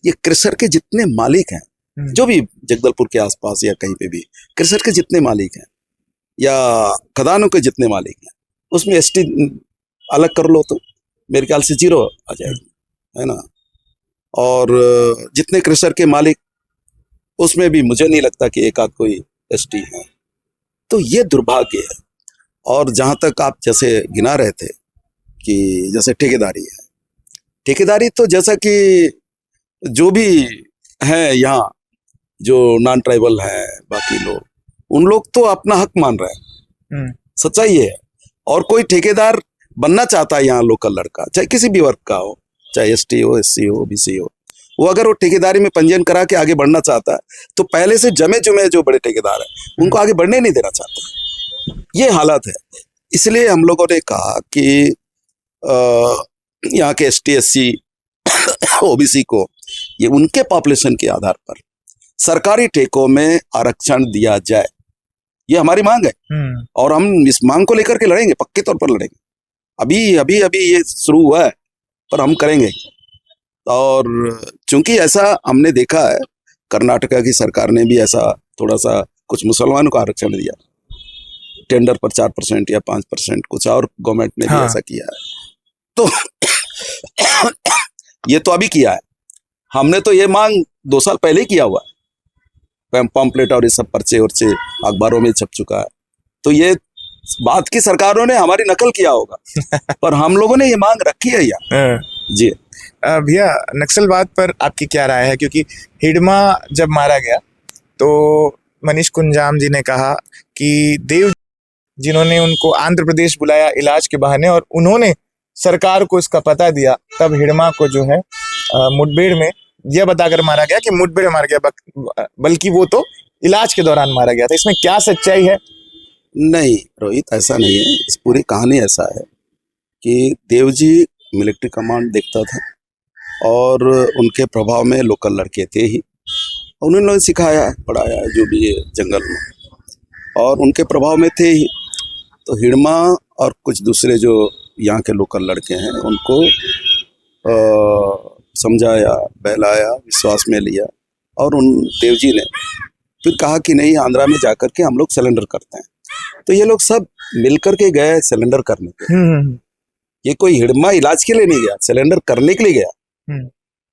ये क्रेशर के जितने मालिक हैं, जो भी जगदलपुर के आसपास या कहीं पे भी क्रेशर के जितने मालिक हैं या खदानों के जितने मालिक हैं, उसमें एसटी अलग कर लो तो मेरे ख्याल से 0 आ जाएगी, है ना। और जितने क्रेशर के मालिक, उसमें भी मुझे नहीं लगता कि एक आध कोई एसटी है। तो ये दुर्भाग्य है। और जहाँ तक आप जैसे गिना रहे थे कि जैसे ठेकेदारी है, ठेकेदारी तो जैसा कि जो भी है यहाँ, जो नॉन ट्राइबल है, बाकी लोग, उन लोग तो अपना हक मान रहे हैं, सच्चाई ये है। और कोई ठेकेदार बनना चाहता है यहाँ लोकल लड़का, चाहे किसी भी वर्ग का हो, चाहे एसटी हो, एससी हो, ओबीसी हो, वो अगर वो ठेकेदारी में पंजीयन करा के आगे बढ़ना चाहता है तो पहले से जमे जुमे जो बड़े ठेकेदार हैं उनको आगे बढ़ने नहीं देना चाहता। ये हालत है। इसलिए हम लोगों ने कहा कि यहाँ के एसटी, एससी, ओबीसी को ये उनके पॉपुलेशन के आधार पर सरकारी ठेकों में आरक्षण दिया जाए, ये हमारी मांग है। और हम इस मांग को लेकर के लड़ेंगे, पक्के तौर पर लड़ेंगे। अभी ये शुरू हुआ है, पर हम करेंगे। और चूंकि ऐसा हमने देखा है, कर्नाटका की सरकार ने भी ऐसा थोड़ा सा कुछ मुसलमानों को आरक्षण दिया, टेंडर पर 4% या 5%, कुछ और गवर्नमेंट ने भी ऐसा किया है। तो ये तो अभी किया है, हमने तो ये मांग 2 साल पहले किया हुआ है, पम्पलेट और ये सब पर्चे वर्चे अखबारों में छप चुका है। तो ये बात की सरकारों ने हमारी नकल किया होगा पर हम लोगों ने ये मांग रखी है यार। जी भैया, नक्सलवाद पर आपकी क्या राय है? क्योंकि हिडमा जब मारा गया तो मनीष कुंजाम जी ने कहा कि देव जिन्होंने उनको आंध्र प्रदेश बुलाया इलाज के बहाने और उन्होंने सरकार को इसका पता दिया, तब हिडमा को जो है मुठभेड़ में यह बताकर मारा गया कि मुठभेड़ मार गया, बल्कि वो तो इलाज के दौरान मारा गया था। इसमें क्या सच्चाई है? नहीं रोहित, ऐसा नहीं है। इस पूरी कहानी ऐसा है कि देवजी मिलिट्री कमांड देखता था और उनके प्रभाव में लोकल लड़के थे ही, उन्होंने सिखाया है, पढ़ाया है जो भी है जंगल में, और उनके प्रभाव में थे ही। तो हिडमा और कुछ दूसरे जो यहाँ के लोकल लड़के हैं उनको समझाया, बहलाया, विश्वास में लिया, और उन देवजी ने फिर कहा कि नहीं, आंध्रा में जाकर के हम लोग सिलेंडर करते हैं। तो ये लोग सब मिलकर के गए सिलेंडर करने के। ये कोई हिडमा इलाज के लिए नहीं गया, सिलेंडर करने के लिए गया।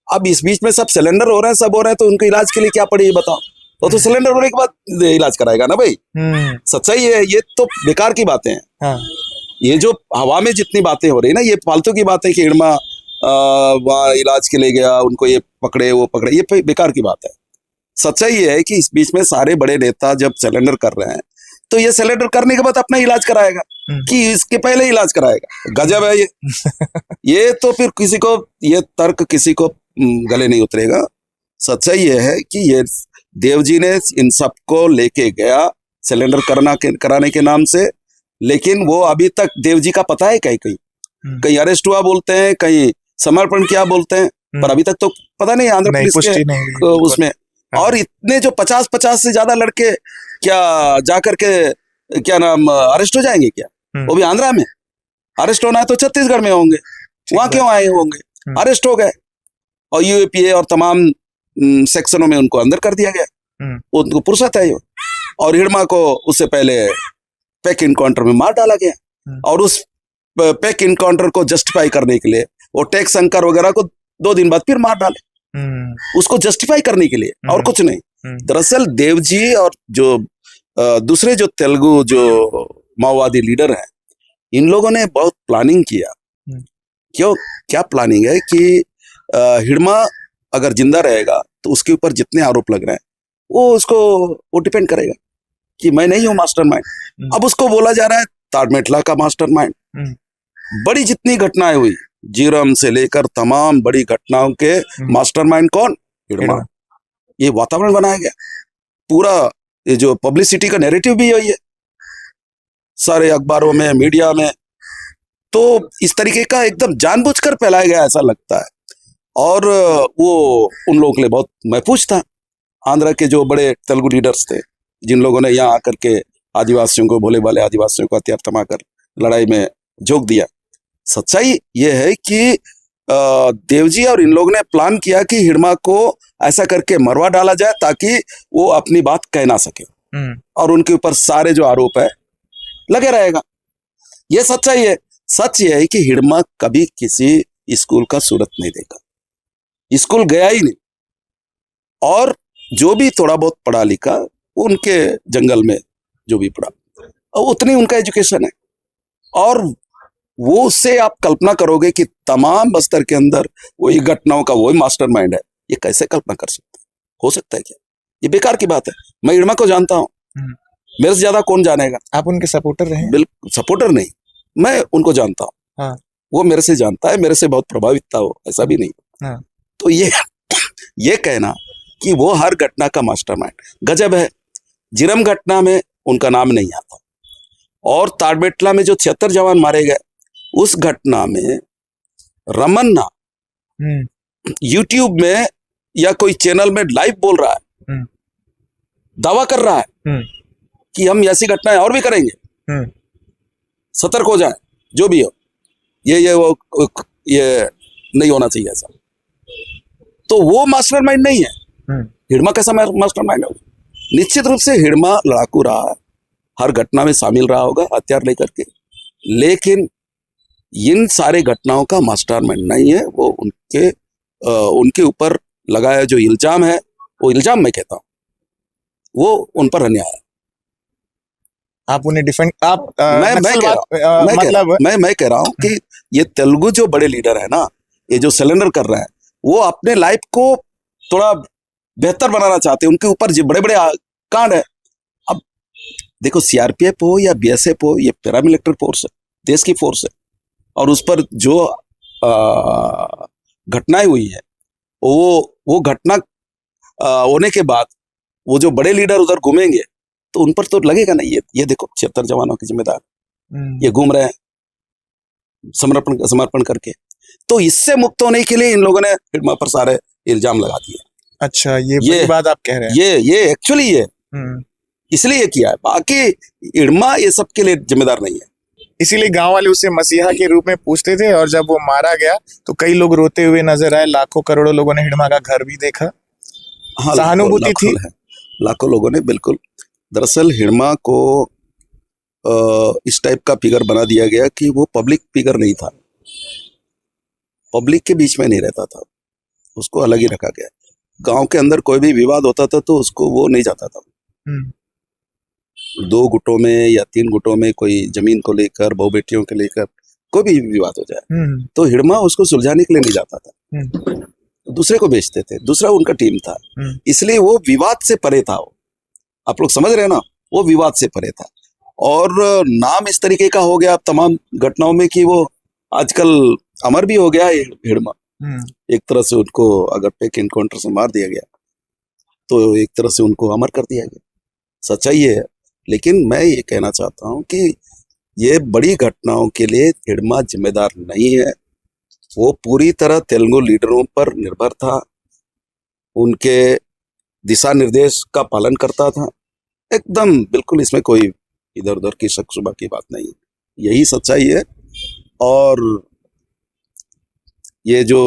अब इस बीच में सब सिलेंडर हो रहे हैं, सब हो रहे हैं, तो उनको इलाज के लिए क्या पड़े ये बताओ? तो सिलेंडर होने के बाद इलाज कराएगा ना भाई। सच्चाई है, ये तो बेकार की बातें हैं। हाँ। ये जो हवा में जितनी बातें हो रही ना, ये फालतू की बातें कि हिडमा वहाँ इलाज के लिए गया, उनको ये पकड़े वो पकड़े, ये बेकार की बात है। सच्चाई ये है कि इस बीच में सारे बड़े नेता जब सिलेंडर कर रहे हैं तो ये सिलेंडर करने के बाद अपना इलाज कराएगा कि इसके पहले इलाज कराएगा। गजब है ये। ये तो फिर किसी को ये तर्क किसी को गले नहीं उतरेगा। सच्चाई ये है कि ये देवजी ने इन सबको लेके गया सिलेंडर कराने के नाम से, लेकिन वो अभी तक देवजी का पता है कहीं कहीं अरेस्ट हुआ बोलते हैं, कहीं समर्पण किया बोलते हैं, पर अभी तक तो पता नहीं आंध्र प्रदेश के उसमें। और इतने जो 50 से ज्यादा लड़के क्या जाकर के क्या नाम अरेस्ट हो जाएंगे क्या? वो भी आंध्रा में। अरेस्ट होना है तो छत्तीसगढ़ में होंगे, वहां क्यों आए होंगे? अरेस्ट हो गए और यूएपीए और तमाम सेक्शनों में उनको अंदर कर दिया गया। उनको फुर्सत है। और हिडमा को उससे पहले पैक इनकाउंटर में मार डाला गया, और उस पैक इनकाउंटर को जस्टिफाई करने के लिए वो टैक्स शंकर वगैरह को 2 दिन बाद फिर मार डाले, उसको जस्टिफाई करने के लिए, और कुछ नहीं। दरअसल देवजी और जो दूसरे जो तेलुगु जो माओवादी लीडर हैं, इन लोगों ने बहुत प्लानिंग किया। क्या प्लानिंग है कि हिडमा अगर जिंदा रहेगा तो उसके ऊपर जितने आरोप लग रहे हैं वो डिपेंड करेगा कि मैं नहीं हूं मास्टरमाइंड। अब उसको बोला जा रहा है ताड़मेटला का मास्टरमाइंड। बड़ी जितनी घटनाएं हुई, जीरम से लेकर तमाम बड़ी घटनाओं के मास्टरमाइंड कौन? हिडमा। ये वातावरण बनाया गया पूरा, ये जो पब्लिसिटी का नैरेटिव भी यही है सारे अखबारों में, मीडिया में। तो इस तरीके का एकदम जानबूझकर फैलाया गया ऐसा लगता है। और वो उन लोगों के लिए बहुत महफूज था। आंध्रा के जो बड़े तेलुगु लीडर्स थे, जिन लोगों ने यहाँ आकर के आदिवासियों को, भोले भाले आदिवासियों को हथियार थमाकर लड़ाई में झोंक दिया। सच्चाई ये है कि देवजी और इन लोगों ने प्लान किया कि हिडमा को ऐसा करके मरवा डाला जाए ताकि वो अपनी बात कह ना सके, और उनके ऊपर सारे जो आरोप है लगे रहेगा। ये सच्चाई है। सच ये है कि हिडमा कभी किसी स्कूल का सूरत नहीं देखा, स्कूल गया ही नहीं, और जो भी थोड़ा बहुत पढ़ा लिखा उनके जंगल में जो भी पढ़ा, और उतनी उनका एजुकेशन है। और वो उससे आप कल्पना करोगे कि तमाम बस्तर के अंदर वही घटनाओं का वही मास्टरमाइंड है, ये कैसे कल्पना कर सकते? हो सकता है क्या? ये बेकार की बात है। मैं हिडमा को जानता हूँ, मेरे से ज्यादा कौन जानेगा? आप उनके सपोर्टर रहे? बिल्कुल सपोर्टर नहीं, मैं उनको जानता हूँ। हाँ। वो मेरे से जानता है, मेरे से बहुत प्रभावित था वो, ऐसा भी नहीं। हाँ। तो ये कहना कि वो हर घटना का मास्टरमाइंड, गजब है। जिरम घटना में उनका नाम नहीं आता, और ताड़मेटला में जो 76 जवान मारे गए, उस घटना में रमन्ना यूट्यूब में या कोई चैनल में लाइव बोल रहा है, दावा कर रहा है कि हम ऐसी घटनाएं और भी करेंगे, सतर्क हो जाए, जो भी हो, ये नहीं होना चाहिए ऐसा। तो वो मास्टरमाइंड नहीं है। हिडमा कैसा मास्टरमाइंड है? निश्चित रूप से हिडमा लड़ाकू रहा है, हर घटना में शामिल रहा होगा हथियार लेकर के, लेकिन इन सारे घटनाओं का मास्टरमाइंड नहीं है। वो उनके ऊपर लगाया जो इल्जाम है, वो इल्जाम मैं कहता हूं वो उन पर अन्याय है। आप उन्हें डिफेंड आप मैं कह रहा नक्सलवाद हूँ मैं कह रहा मतलब हूँ मैं कह रहा हूँ कि ये तेलुगु जो बड़े लीडर है ना, ये जो सिलेंडर कर रहे हैं, वो अपने लाइफ को थोड़ा बेहतर बनाना चाहते हैं। उनके ऊपर जो बड़े बड़े कांड है। अब देखो, सीआरपीएफ हो या बीएसएफ हो, ये पैरामिलिट्री फोर्स है, देश की फोर्स है, और उस पर जो घटनाएं हुई है, वो घटना होने के बाद वो जो बड़े लीडर उधर घूमेंगे तो उन पर तो लगेगा ना, ये देखो 76 जवानों के जिम्मेदार ये घूम रहे हैं समर्पण करके। तो इससे मुक्त होने के लिए इन लोगों ने हिडमा पर सारे इल्जाम लगा दिए। अच्छा, ये बड़ी बात आप कह रहे हैं। ये एक्चुअली ये इसलिए किया है, बाकी हिडमा ये सब के लिए जिम्मेदार नहीं है। इसीलिए गांव वाले उसे मसीहा के रूप में पूछते थे, और जब वो मारा गया तो कई लोग रोते हुए नजर आए। लाखों करोड़ों लोगों ने हिडमा का घर भी देखा। हाँ, सहानुभूति थी। लाखों लोगों ने, बिल्कुल। दरअसल हिडमा को इस टाइप का फिगर बना दिया गया कि वो पब्लिक फिगर नहीं था, पब्लिक के बीच में नहीं रहता था, उसको अलग ही रखा गया। गांव के अंदर कोई भी विवाद होता था तो उसको वो नहीं जाता था। 2 गुटों में या 3 गुटों में कोई जमीन को लेकर, बहु बेटियों के लेकर कोई भी विवाद हो जाए तो हिडमा उसको सुलझाने के लिए नहीं जाता था, दूसरे को बेचते थे, दूसरा उनका टीम था। इसलिए वो विवाद से परे था। वो, आप लोग समझ रहे हैं ना, वो विवाद से परे था। और नाम इस तरीके का हो गया तमाम घटनाओं में कि वो आजकल अमर भी हो गया है हिडमा। एक तरह से उनको अगर टेक इनकाउंटर से मार दिया गया तो एक तरह से उनको अमर कर दिया गया, सच्चाई ये है। लेकिन मैं ये कहना चाहता हूँ कि ये बड़ी घटनाओं के लिए हिडमा जिम्मेदार नहीं है। वो पूरी तरह तेलुगु लीडरों पर निर्भर था, उनके दिशा निर्देश का पालन करता था एकदम, बिल्कुल। इसमें कोई इधर उधर की शक शुबा की बात नहीं है, यही सच्चाई है। और ये जो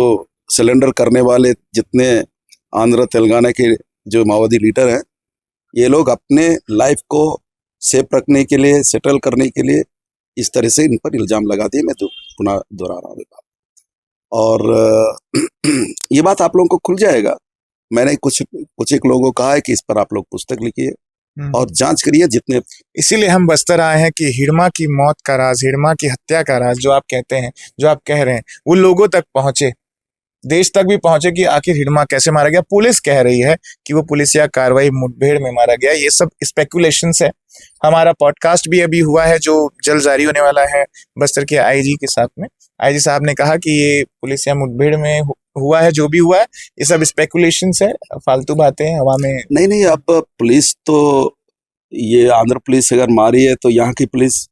सिलेंडर करने वाले जितने आंध्र तेलंगाना के जो माओवादी लीडर हैं, ये लोग अपने लाइफ को सेफ रखने के लिए, सेटल करने के लिए इस तरह से इन पर इल्जाम लगा दिए। मैं तो पुनः दोहरा रहा हूँ ये बात, और ये बात आप लोगों को खुल जाएगा। मैंने कुछ एक लोगों को कहा है कि इस पर आप लोग पुस्तक लिखिए और जांच करिए जितने। इसीलिए हम बस्तर आए हैं कि हिडमा की मौत का राज, हिडमा की हत्या का राज जो आप कहते हैं, जो आप कह रहे हैं, वो लोगों तक पहुंचे, देश तक भी पहुंचे कि आखिर हिडमा कैसे मारा गया। पुलिस कह रही है कि वो पुलिसिया कार्रवाई मुठभेड़ में मारा गया। ये सब स्पेकुलेशंस है। हमारा पॉडकास्ट भी अभी हुआ है जो जल्द जारी होने वाला है बस्तर के आईजी के साथ में। आईजी साहब ने कहा कि ये पुलिसिया मुठभेड़ में हुआ है, जो भी हुआ है ये सब स्पेकुलेशंस है, फालतू बातें हैं हवा में। नहीं, अब पुलिस तो, ये आंध्र पुलिस अगर मारी है तो यहाँ की पुलिस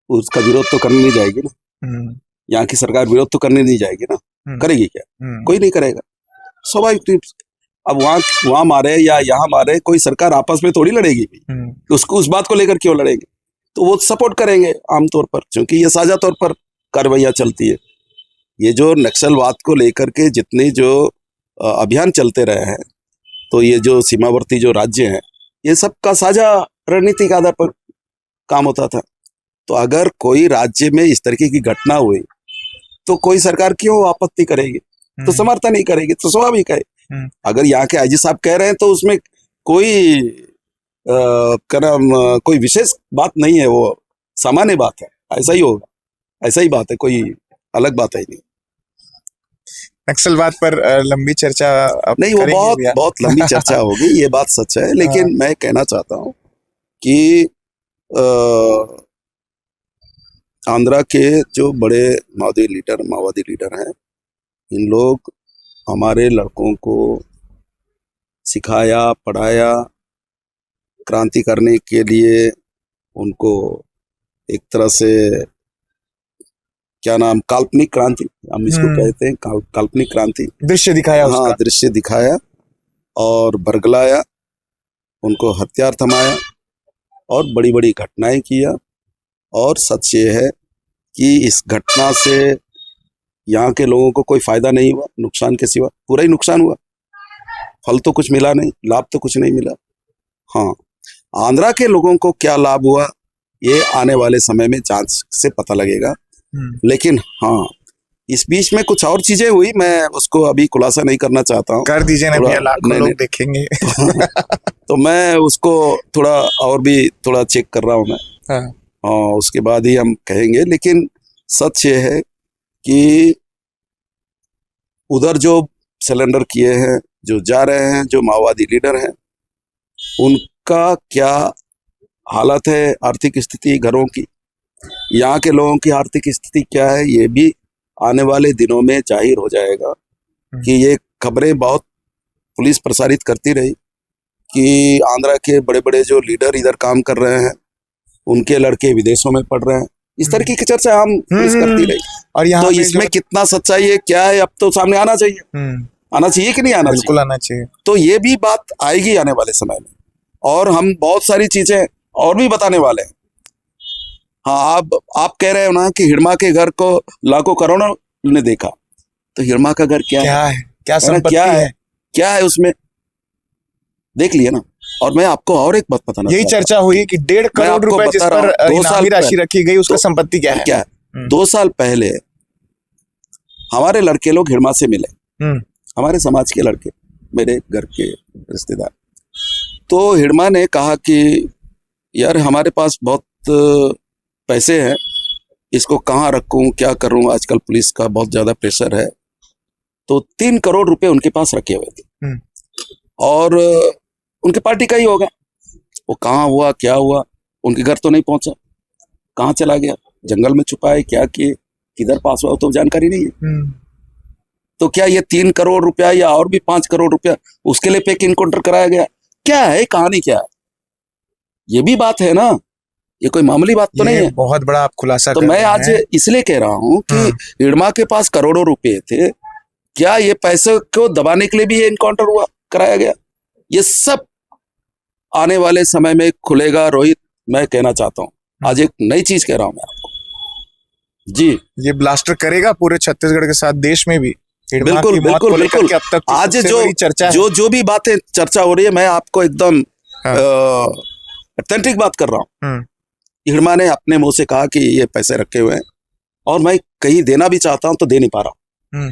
उसका विरोध तो करने नहीं जाएगी ना, यहाँ की सरकार विरोध तो करने नहीं जाएगी ना, करेगी क्या? कोई नहीं करेगा, स्वाभाविक। अब वहां मारे या यहाँ मारे, कोई सरकार आपस में थोड़ी लड़ेगी, उसको उस बात को लेकर क्यों लड़ेंगे? तो वो सपोर्ट करेंगे आमतौर पर, क्योंकि ये साझा तौर पर कार्रवाइयां चलती है। ये जो नक्सलवाद को लेकर के जितने जो अभियान चलते रहे हैं, तो ये जो सीमावर्ती जो राज्य हैं, ये सब का साझा रणनीति के आधार पर काम होता था। तो अगर कोई राज्य में इस तरीके की घटना हुई तो कोई सरकार क्यों आपत्ति करेगी? तो समर्थन नहीं करेगी, तो स्वाभाविक है। अगर यहाँ के आईजी साहब कह रहे हैं तो उसमें कोई कोई विशेष बात नहीं है, वो सामान्य बात है, ऐसा ही होगा, ऐसा ही बात है, कोई अलग बात है नहीं। नक्सलवाद पर लंबी चर्चा नहीं, वो बहुत लंबी चर्चा होगी, ये बात सच है। लेकिन मैं कहना चाहता हूँ कि आंध्रा के जो बड़े माओवादी लीडर हैं, इन लोग हमारे लड़कों को सिखाया, पढ़ाया, क्रांति करने के लिए उनको एक तरह से क्या नाम, काल्पनिक क्रांति हम इसको कहते हैं, काल्पनिक क्रांति, दृश्य दिखाया। हाँ, दृश्य दिखाया और बरगलाया, उनको हथियार थमाया और बड़ी बड़ी घटनाएं किया। और सच ये है कि इस घटना से यहाँ के लोगों को कोई फायदा नहीं हुआ, नुकसान के सिवा पूरा ही नुकसान हुआ। फल तो कुछ मिला नहीं, लाभ तो कुछ नहीं मिला। हाँ, आंध्रा के लोगों को क्या लाभ हुआ ये आने वाले समय में जांच से पता लगेगा। लेकिन हाँ, इस बीच में कुछ और चीजें हुई, मैं उसको अभी खुलासा नहीं करना चाहता हूँ। कर दीजिए ना भैया, लाखों लोग देखेंगे। तो मैं उसको थोड़ा और भी चेक कर रहा हूँ मैं। हाँ। उसके बाद ही हम कहेंगे। लेकिन सच ये है कि उधर जो सिलेंडर किए हैं, जो जा रहे हैं, जो माओवादी लीडर हैं, उनका क्या हालत है, आर्थिक स्थिति घरों की, यहाँ के लोगों की आर्थिक स्थिति क्या है, ये भी आने वाले दिनों में जाहिर हो जाएगा। कि ये खबरें बहुत पुलिस प्रसारित करती रही कि आंध्रा के बड़े बड़े जो लीडर इधर काम कर रहे हैं, उनके लड़के विदेशों में पढ़ रहे हैं, इस तरह की चर्चा हम पुलिस करती रही। और यहाँ तो पे इसमें कितना सच्चाई है, क्या है, अब तो सामने आना चाहिए। आना चाहिए कि नहीं आना चाहिए? बिल्कुल आना चाहिए। तो ये भी बात आएगी आने वाले समय में, और हम बहुत सारी चीजें और भी बताने वाले हैं। हाँ, आप कह रहे हो ना कि हिड़मा के घर को लाखों करोड़ों ने देखा, तो हिड़मा का घर क्या है, क्या संपत्ति है, क्या है उसमें, देख लिया ना। और मैं आपको और एक बात बताना, यही चर्चा हुई कि 1.5 करोड़ रुपए जिस पर इनामी राशि रखी गई, उसका संपत्ति क्या है? 2 साल पहले हमारे लड़के लोग हिड़मा से मिले, हमारे समाज के लड़के, मेरे घर के रिश्तेदार। तो हिड़मा ने कहा कि यार हमारे पास बहुत पैसे हैं, इसको कहाँ रखूं, क्या करूं, आजकल पुलिस का बहुत ज्यादा प्रेशर है। तो 3 करोड़ रुपए उनके पास रखे हुए थे, और उनके पार्टी का ही होगा। वो कहाँ हुआ, क्या हुआ, उनके घर तो नहीं पहुंचा, कहाँ चला गया, जंगल में छुपा है, क्या किए, किधर पास हुआ, तो जानकारी नहीं है। तो क्या ये 3 करोड़ रुपया या और भी 5 करोड़ रुपया उसके लिए पेक इनकाउंटर कराया गया? क्या है कहानी, क्या है, ये भी बात है ना, ये कोई मामूली बात तो नहीं है। बहुत बड़ा आप खुलासा तो कर मैं रहे आज हैं। इसलिए कह रहा हूं कि हिड़मा के पास करोड़ों रुपए थे, क्या ये पैसे को दबाने के लिए भी ये इनकाउंटर हुआ, कराया गया? ये सब आने वाले समय में खुलेगा रोहित, मैं कहना चाहता हूं। आज एक नई चीज कह रहा हूं मैं आपको जी। ये ब्लास्टर करेगा पूरे छत्तीसगढ़ के साथ, देश में भी। बिल्कुल बिल्कुल बिल्कुल। अब तक आज चर्चा जो भी बातें चर्चा हो रही है, मैं आपको एकदम ऑथेंटिक बात कर रहा हूँ। हिड़मा ने अपने मुंह से कहा कि ये पैसे रखे हुए हैं, और मैं कहीं देना भी चाहता हूं तो दे नहीं पा रहा हूं।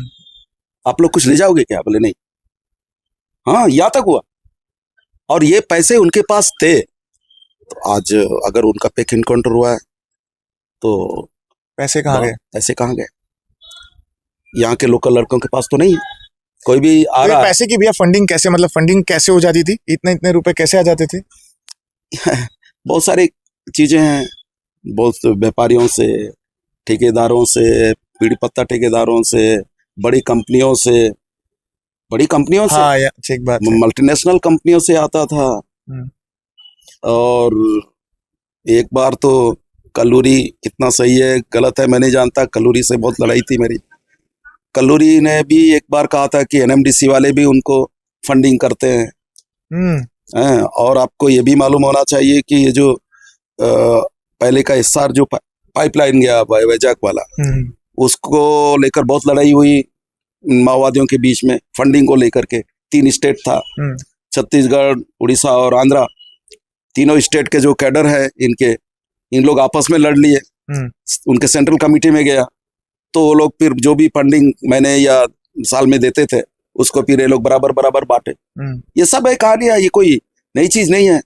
आप लोग कुछ ले जाओगे क्या? बोले नहीं। हाँ, यहाँ तक हुआ। और ये पैसे उनके पास थे, तो आज अगर उनका पेक इनकाउंटर हुआ है तो पैसे कहाँ गए? पैसे कहाँ गए? यहाँ के लोकल लड़कों के पास तो नहीं है, कोई भी आ रहा है। पैसे की भैया फंडिंग कैसे, मतलब फंडिंग कैसे हो जाती थी? इतने रुपए कैसे आ जाते थे? बहुत सारी चीजें हैं, बहुत व्यापारियों से, ठेकेदारों से, बीड़ी पत्ता ठेकेदारों से, बड़ी कंपनियों से, हाँ, ठीक बात है। मल्टीनेशनल कंपनियों से आता था। और एक बार तो कल्लूरी, कितना सही है गलत है मैं नहीं जानता, कल्लूरी से बहुत लड़ाई थी मेरी। कल्लूरी ने भी एक बार कहा था कि एनएमडीसी वाले भी उनको फंडिंग करते हैं। और आपको ये भी मालूम होना चाहिए कि ये जो पहले का एसआर जो पाइपलाइन गया वैजाक वाला, उसको लेकर बहुत लड़ाई हुई माओवादियों के बीच में, फंडिंग को लेकर के। 3 स्टेट था, छत्तीसगढ़, उड़ीसा और आंध्रा, तीनों स्टेट के जो कैडर है इन लोग आपस में लड़ लिए। उनके सेंट्रल कमेटी में गया, तो वो लोग फिर जो भी फंडिंग महीने या साल में देते थे, उसको फिर ये लोग बराबर बराबर बांटे। ये सब है कहानियां, ये कोई नई चीज नहीं है।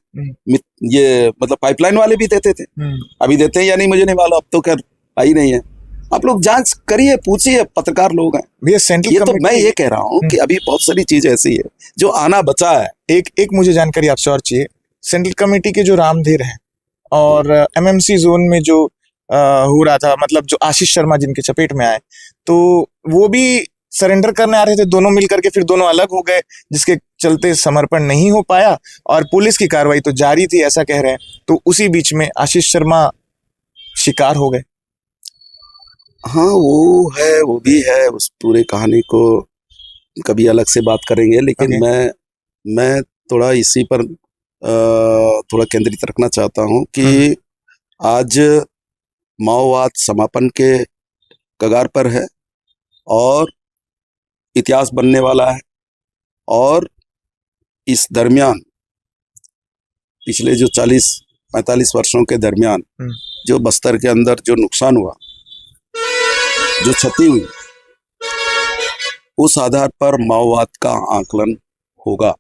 ये मतलब पाइपलाइन वाले भी देते थे, अभी देते हैं या नहीं मुझे नहीं मालूम, अब तो खैर आई नहीं है। आप लोग जांच करिए, पूछिए, पत्रकार लोग हैं ये। तो मैं ये कह रहा हूँ कि अभी बहुत सारी चीज ऐसी है जो आना बचा है। एक मुझे जानकारी आपसे और चाहिए। सेंट्रल कमेटी के जो रामधीर हैं और एमएमसी जोन में जो हो रहा था, मतलब जो आशीष शर्मा जिनके चपेट में आए, तो वो भी सरेंडर करने आ रहे थे, दोनों मिलकर के, फिर दोनों अलग हो गए, जिसके चलते समर्पण नहीं हो पाया और पुलिस की कार्रवाई तो जारी थी, ऐसा कह रहे हैं। तो उसी बीच में आशीष शर्मा शिकार हो गए। हाँ, वो है, वो भी है, उस पूरे कहानी को कभी अलग से बात करेंगे। लेकिन मैं थोड़ा इसी पर थोड़ा केंद्रित रखना चाहता हूँ कि आज माओवाद समापन के कगार पर है और इतिहास बनने वाला है। और इस दरमियान पिछले जो 40-45 वर्षों के दरमियान जो बस्तर के अंदर जो नुकसान हुआ, जो क्षति हुई, उस आधार पर माओवाद का आकलन होगा।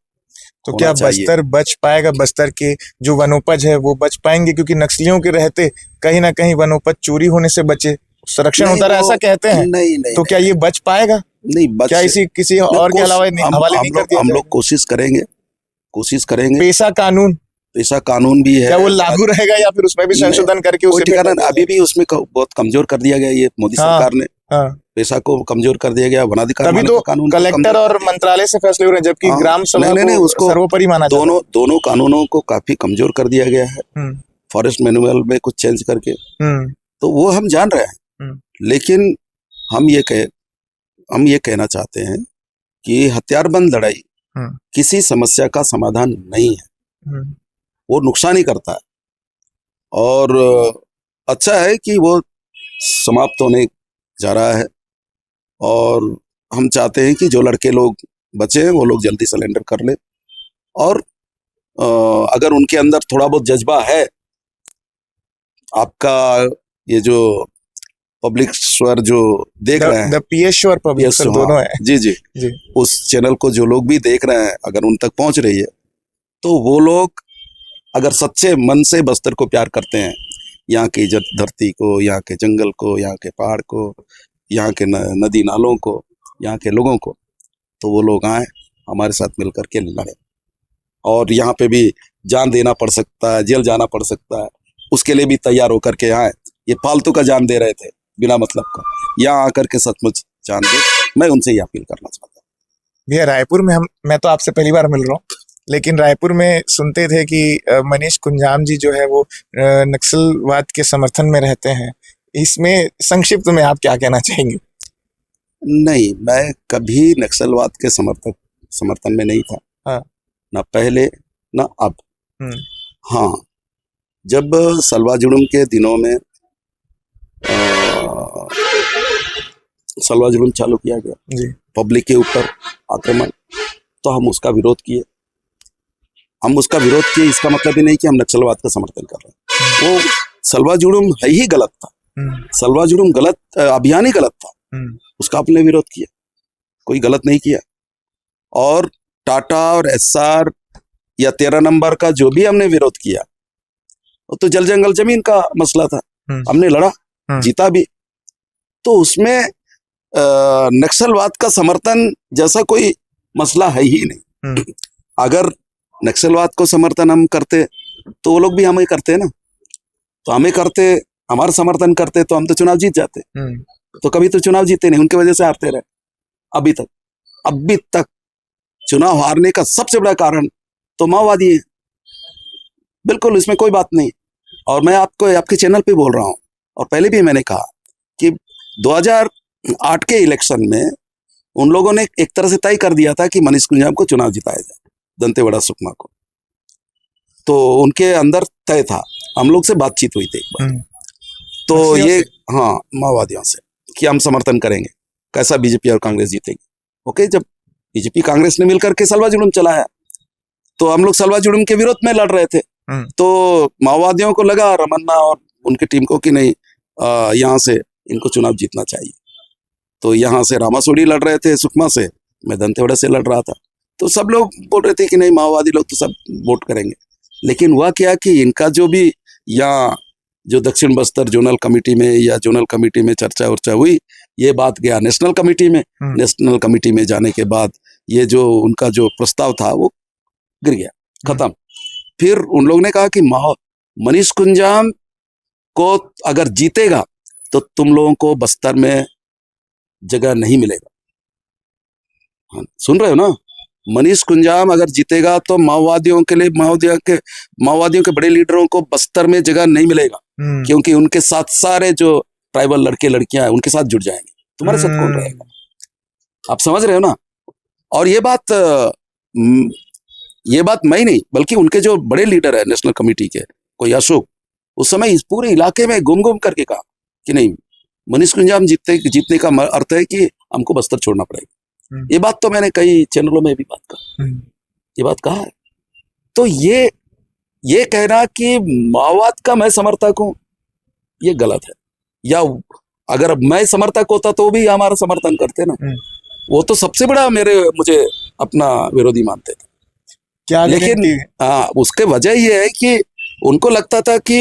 तो होना क्या चाहिए। बस्तर बच पाएगा? बस्तर के जो वनोपज है वो बच पाएंगे? क्योंकि नक्सलियों के रहते कहीं ना कहीं वनोपज चोरी होने से बचे, संरक्षण नहीं होता रहा, वो ऐसा कहते हैं। नहीं नहीं तो क्या ये बच पाएगा? नहीं बच क्या इसी किसी नहीं, और के अलावा हवाले नहीं कर दिया हम लोग जाएगा? कोशिश करेंगे। पेशा कानून ऐसा कानून भी है, क्या वो लागू रहेगा या फिर उसमें भी संशोधन करके कोई उसे फिर ठिकाना कर दिया अभी भी उसमें बहुत कमजोर कर दिया गया ये मोदी हाँ, सरकार ने। हाँ। पेशा को कमजोर कर दिया गया, वनाधिकार तभी मान्यता तो कानून को कलेक्टर कमजोर और कर दिया। मंत्रालय से फैसले हो रहे हैं, जबकि हाँ, ग्राम सभा नहीं, को उसको सर्वोपरि माना जाता है। दोनों कानूनों को काफी कमजोर कर दिया गया है हम्म, फॉरेस्ट मैनुअल में कुछ चेंज करके। हम्म, तो वो हम जान रहे हैं, लेकिन हम ये कहना चाहते हैं कि हथियारबंद लड़ाई हम्म, किसी समस्या का समाधान नहीं है, हम्म, वो नुकसान ही करता है। और अच्छा है कि वो समाप्त होने जा रहा है, और हम चाहते हैं कि जो लड़के लोग बचे हैं वो लोग जल्दी सरेंडर कर ले। और अगर उनके अंदर थोड़ा बहुत जज्बा है, आपका ये जो पब्लिक स्वर जो देख रहे हैं, द पीएस और पब्लिक यस, सर हाँ, दोनों है जी जी, जी। उस चैनल को जो लोग भी देख रहे हैं, अगर उन तक पहुंच रही है, तो वो लोग अगर सच्चे मन से बस्तर को प्यार करते हैं, यहाँ की धरती को, यहाँ के जंगल को, यहाँ के पहाड़ को, यहाँ के नदी नालों को, यहाँ के लोगों को, तो वो लोग आए हमारे साथ मिलकर के लड़े। और यहाँ पे भी जान देना पड़ सकता है, जेल जाना पड़ सकता है, उसके लिए भी तैयार होकर के आए। ये फालतू का जान दे रहे थे बिना मतलब का, यहाँ आकर के सचमुच जान दे। मैं उनसे ये अपील करना चाहता हूँ। भैया रायपुर में मैं तो आपसे पहली बार मिल रहा हूँ, लेकिन रायपुर में सुनते थे कि मनीष कुंजाम जी जो है वो नक्सलवाद के समर्थन में रहते हैं। इसमें संक्षिप्त में आप क्या कहना चाहेंगे? नहीं, मैं कभी नक्सलवाद के समर्थन में नहीं था, हाँ। ना पहले ना अब। हाँ, जब सलवा जुलूम के दिनों में सलवा जुलूम चालू किया गया जी। पब्लिक के ऊपर आक्रमण, तो हम उसका विरोध किए। इसका मतलब ही नहीं कि हम नक्सलवाद का समर्थन कर रहे हैं। वो सलवा जुलूम है ही गलत था, सलवा जुलूम गलत अभियान ही गलत था, उसका आपने विरोध किया, कोई गलत नहीं किया। और टाटा और एसआर या 13 नंबर का जो भी हमने विरोध किया, वो तो जल जंगल जमीन का मसला था, हमने लड़ा, जीता भी। तो उसमें नक्सलवाद का समर्थन जैसा कोई मसला है ही नहीं। अगर नक्सलवाद को समर्थन हम करते तो वो लोग भी हमें करते ना, तो हमें करते, हमारा समर्थन करते तो हम तो चुनाव जीत जाते। तो कभी तो चुनाव जीते नहीं, उनकी वजह से हारते रहे अभी तक चुनाव हारने का सबसे बड़ा कारण तो माओवादी है, बिल्कुल, इसमें कोई बात नहीं। और मैं आपको आपके चैनल पे बोल रहा हूं, और पहले भी मैंने कहा कि 2008 के इलेक्शन में उन लोगों ने एक तरह से तय कर दिया था कि मनीष कुंजाम को चुनाव जिताया जाए, दंतेवाड़ा सुकमा को। तो उनके अंदर तय था, हम लोग से बातचीत हुई थी एक बार, तो ये हाँ, माओवादियों से, कि हम समर्थन करेंगे, कैसा बीजेपी और कांग्रेस जीतेगी। ओके, जब बीजेपी कांग्रेस ने मिलकर के सलवा जुलूम चलाया, तो हम लोग सलवा जुलूम के विरोध में लड़ रहे थे। तो माओवादियों को लगा, रमन्ना और उनकी टीम को, कि नहीं, यहाँ से इनको चुनाव जीतना चाहिए। तो यहाँ से रामासोड़ी लड़ रहे थे सुकमा से, मैं दंतेवाड़ा से लड़ रहा था। तो सब लोग बोल रहे थे कि नहीं, माओवादी लोग तो सब वोट करेंगे। लेकिन हुआ क्या कि इनका जो भी यहाँ जो दक्षिण बस्तर जोनल कमेटी में या जोनल कमेटी में चर्चा उर्चा हुई, ये बात गया नेशनल कमेटी में। नेशनल कमेटी में जाने के बाद ये जो उनका जो प्रस्ताव था वो गिर गया, खत्म। फिर उन लोगों ने कहा कि मनीष कुंजाम को अगर जीतेगा तो तुम लोगों को बस्तर में जगह नहीं मिलेगा। हाँ, सुन रहे हो ना? मनीष कुंजाम अगर जीतेगा तो माओवादियों के लिए, माओवादियों के बड़े लीडरों को बस्तर में जगह नहीं मिलेगा, क्योंकि उनके साथ सारे जो ट्राइबल लड़के लड़कियां हैं उनके साथ जुड़ जाएंगे। तुम्हारे साथ कौन रहेगा? आप समझ रहे हो ना? और ये बात मैं ही नहीं, बल्कि उनके जो बड़े लीडर है नेशनल कमेटी के, कोई अशोक, उस समय इस पूरे इलाके में घूम घूम करके कहा कि नहीं, मनीष कुंजाम जीतने का अर्थ है कि हमको बस्तर छोड़ना पड़ेगा। ये बात तो मैंने कई चैनलों में भी ये बात कहा है। तो ये कहना कि माओवाद का मैं समर्थक हूं, ये गलत है। या अगर मैं समर्थक होता तो भी हमारा समर्थन करते ना, वो तो सबसे बड़ा मुझे अपना विरोधी मानते थे, क्या लेकिन guarantee है? हाँ, उसके वजह ये है कि उनको लगता था कि